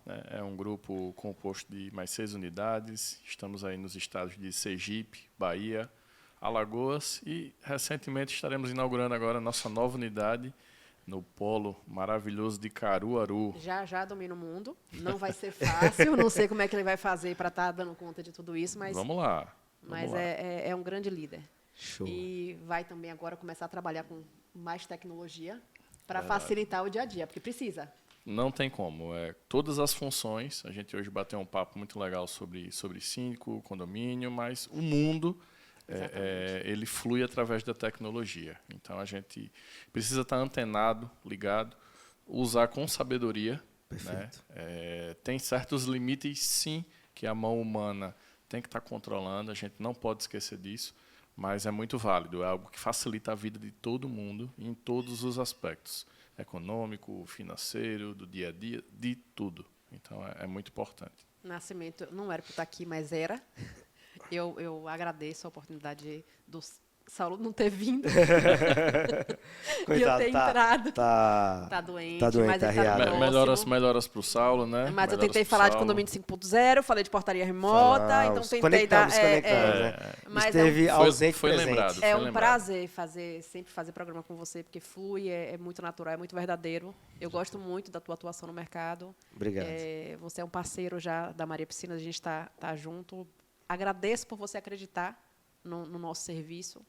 né? É um grupo composto de mais 6 unidades. Estamos aí nos estados de Sergipe, Bahia, Alagoas e recentemente estaremos inaugurando agora a nossa nova unidade no polo maravilhoso de Caruaru. Já domina o mundo. Não vai ser fácil. Não sei como é que ele vai fazer para estar dando conta de tudo isso, mas, Vamos lá. mas é um grande líder. Show. E vai também agora começar a trabalhar com mais tecnologia para facilitar o dia a dia, porque precisa. Não tem como. Todas as funções, a gente hoje bateu um papo muito legal sobre síndico, condomínio, mas o mundo ele flui através da tecnologia. Então a gente precisa estar antenado, ligado, usar com sabedoria. Perfeito. Né? Tem certos limites, sim, que a mão humana tem que estar controlando, a gente não pode esquecer disso, mas é muito válido, é algo que facilita a vida de todo mundo em todos os aspectos, econômico, financeiro, do dia a dia, de tudo. Então é muito importante. Nascimento não era para estar aqui, mas era. Eu agradeço a oportunidade dos Saulo não ter vindo. E eu Coitado, ter entrado. Tá Tá doente, tá doente, mas tá ele tá arriado. próximo. Melhoras pro Saulo, né? Mas eu Melhoras tentei pro falar de Saulo. condomínio 5.0, falei de portaria remota, então Falamos, tentei conectamos, dar... conectamos, né? Mas Esteve ausente foi presente. lembrado. é foi um lembrado. prazer sempre fazer programa com você, porque flui, é muito natural, é muito verdadeiro. Eu gosto muito da tua atuação no mercado. Obrigado. Você é um parceiro já da Maria Piscinas, a gente está junto. Agradeço por você acreditar no nosso serviço.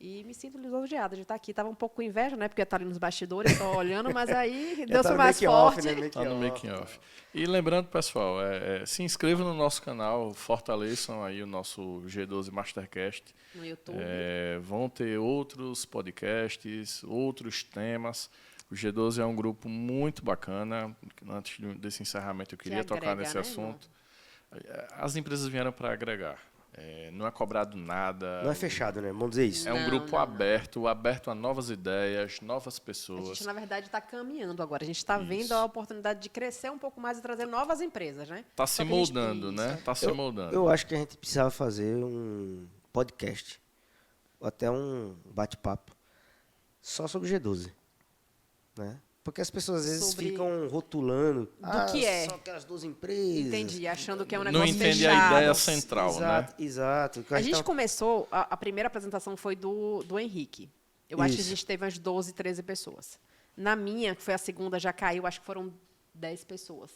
E me sinto lisonjeada de estar aqui. Estava um pouco com inveja, né? Porque eu estava ali nos bastidores, só olhando, mas aí Deus foi mais forte. Tá no making off. E lembrando, pessoal, se inscrevam no nosso canal, fortaleçam aí o nosso G12 Mastercast. No YouTube. Vão ter outros podcasts, outros temas. O G12 é um grupo muito bacana. Antes desse encerramento, eu queria tocar nesse assunto. As empresas vieram para agregar. Não é cobrado nada. Não é fechado, né? Vamos dizer isso. É um grupo aberto a novas ideias, novas pessoas. A gente, na verdade, está caminhando agora. A gente está vendo a oportunidade de crescer um pouco mais e trazer novas empresas, né? Está se moldando, né? Está se moldando. Eu acho que a gente precisava fazer um podcast, ou até um bate-papo, só sobre G12, né? Porque as pessoas, às vezes, ficam rotulando. que é. Só aquelas 12 empresas. Entendi, achando que é um Não negócio entende fechado. a ideia central, Exato, né? exato. A gente começou, a primeira apresentação foi do Henrique. Eu acho que a gente teve umas 12, 13 pessoas. Na minha, que foi a segunda, já caiu, acho que foram 10 pessoas.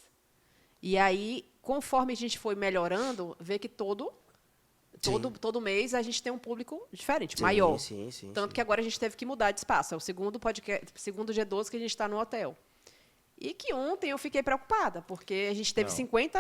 E aí, conforme a gente foi melhorando, vê que todo mês a gente tem um público diferente, maior. Sim. Tanto que agora a gente teve que mudar de espaço. É o segundo G12 que a gente está no hotel. E que ontem eu fiquei preocupada, porque a gente teve 50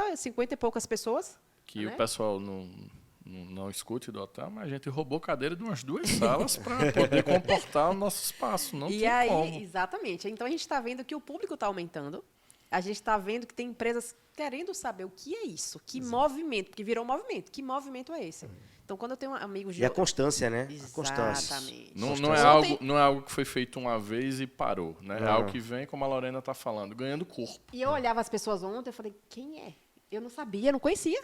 e poucas pessoas. Que né? o pessoal não escute do hotel, mas a gente roubou cadeira de umas 2 salas para poder comportar o nosso espaço. Não tinha como. Exatamente. Então a gente está vendo que o público está aumentando. A gente está vendo que tem empresas querendo saber o que é isso, que movimento, porque virou movimento. Que movimento é esse? Então, quando eu tenho amigos de... E a constância, né? A constância. Exatamente. Não é algo que foi feito uma vez e parou, né? É algo que vem, como a Lorena está falando, ganhando corpo. E eu olhava as pessoas ontem e falei, quem é? Eu não sabia, não conhecia.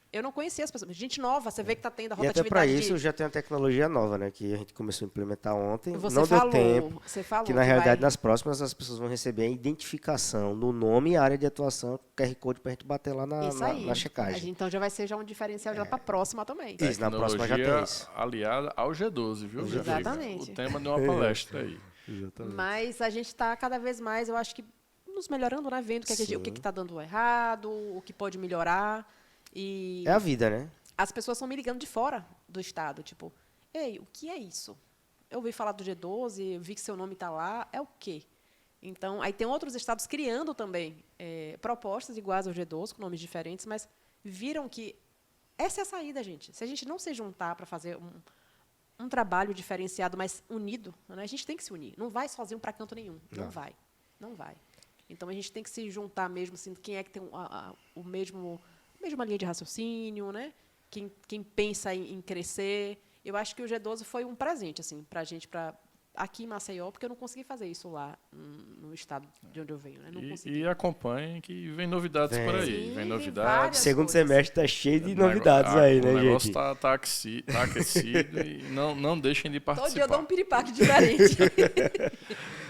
Eu não conhecia as pessoas. Gente nova, você vê que está tendo a E rotatividade. até para isso já tem uma tecnologia nova, né? Que a gente começou a implementar ontem. Você não falou, deu tempo. Você falou que na realidade nas próximas as pessoas vão receber a identificação no nome e área de atuação, QR Code para a gente bater lá na checagem. Então já vai ser um diferencial já para a próxima também. Isso, na próxima já tem isso. Aliada ao G12, viu? Exatamente. O tema de uma palestra aí. Exatamente. Mas a gente está cada vez mais, eu acho que, nos melhorando, né? Vendo o que está dando errado, o que pode melhorar. E é a vida, né? as pessoas estão me ligando de fora do estado, tipo, ei, o que é isso? Eu ouvi falar do G12, vi que seu nome está lá, é o quê? Então, aí tem outros estados criando também propostas iguais ao G12, com nomes diferentes, mas viram que essa é a saída, gente. Se a gente não se juntar para fazer um trabalho diferenciado, mas unido, né? A gente tem que se unir. Não vai sozinho para canto nenhum. Não vai. Então, a gente tem que se juntar mesmo, assim, quem é que tem a mesma linha de raciocínio, né? Quem pensa em crescer. Eu acho que o G12 foi um presente, assim, para a gente, aqui em Maceió, porque eu não consegui fazer isso lá no estado de onde eu venho. Né? Não E acompanhem que vem novidades por aí. Sim, vem novidades. Segundo semestre está cheio de novidades aí, né, gente? O negócio está aquecido e não deixem de participar. Todo dia eu dou um piripaque diferente.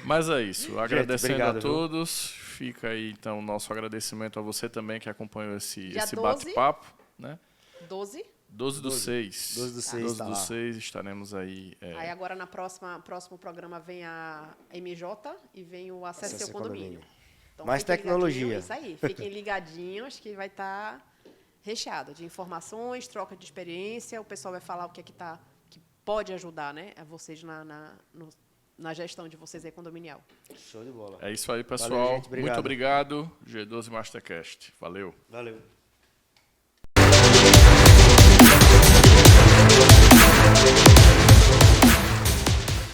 Mas é isso. Agradecendo obrigado, a todos. Fica aí, então, o nosso agradecimento a você também que acompanhou esse 12, bate-papo. Né? 12 do 6. 12 do 6 12 do 6 estaremos aí. Aí agora na próximo programa vem a MJ e vem o Acesso ao Condomínio. Então, mais tecnologia. Isso aí, fiquem ligadinhos que vai estar recheado de informações, troca de experiência, o pessoal vai falar o que que pode ajudar, né, a vocês na gestão de vocês aí condominial. Show de bola. É isso aí, pessoal. Valeu, gente, Muito obrigado. G12 Mastercast. Valeu. Valeu.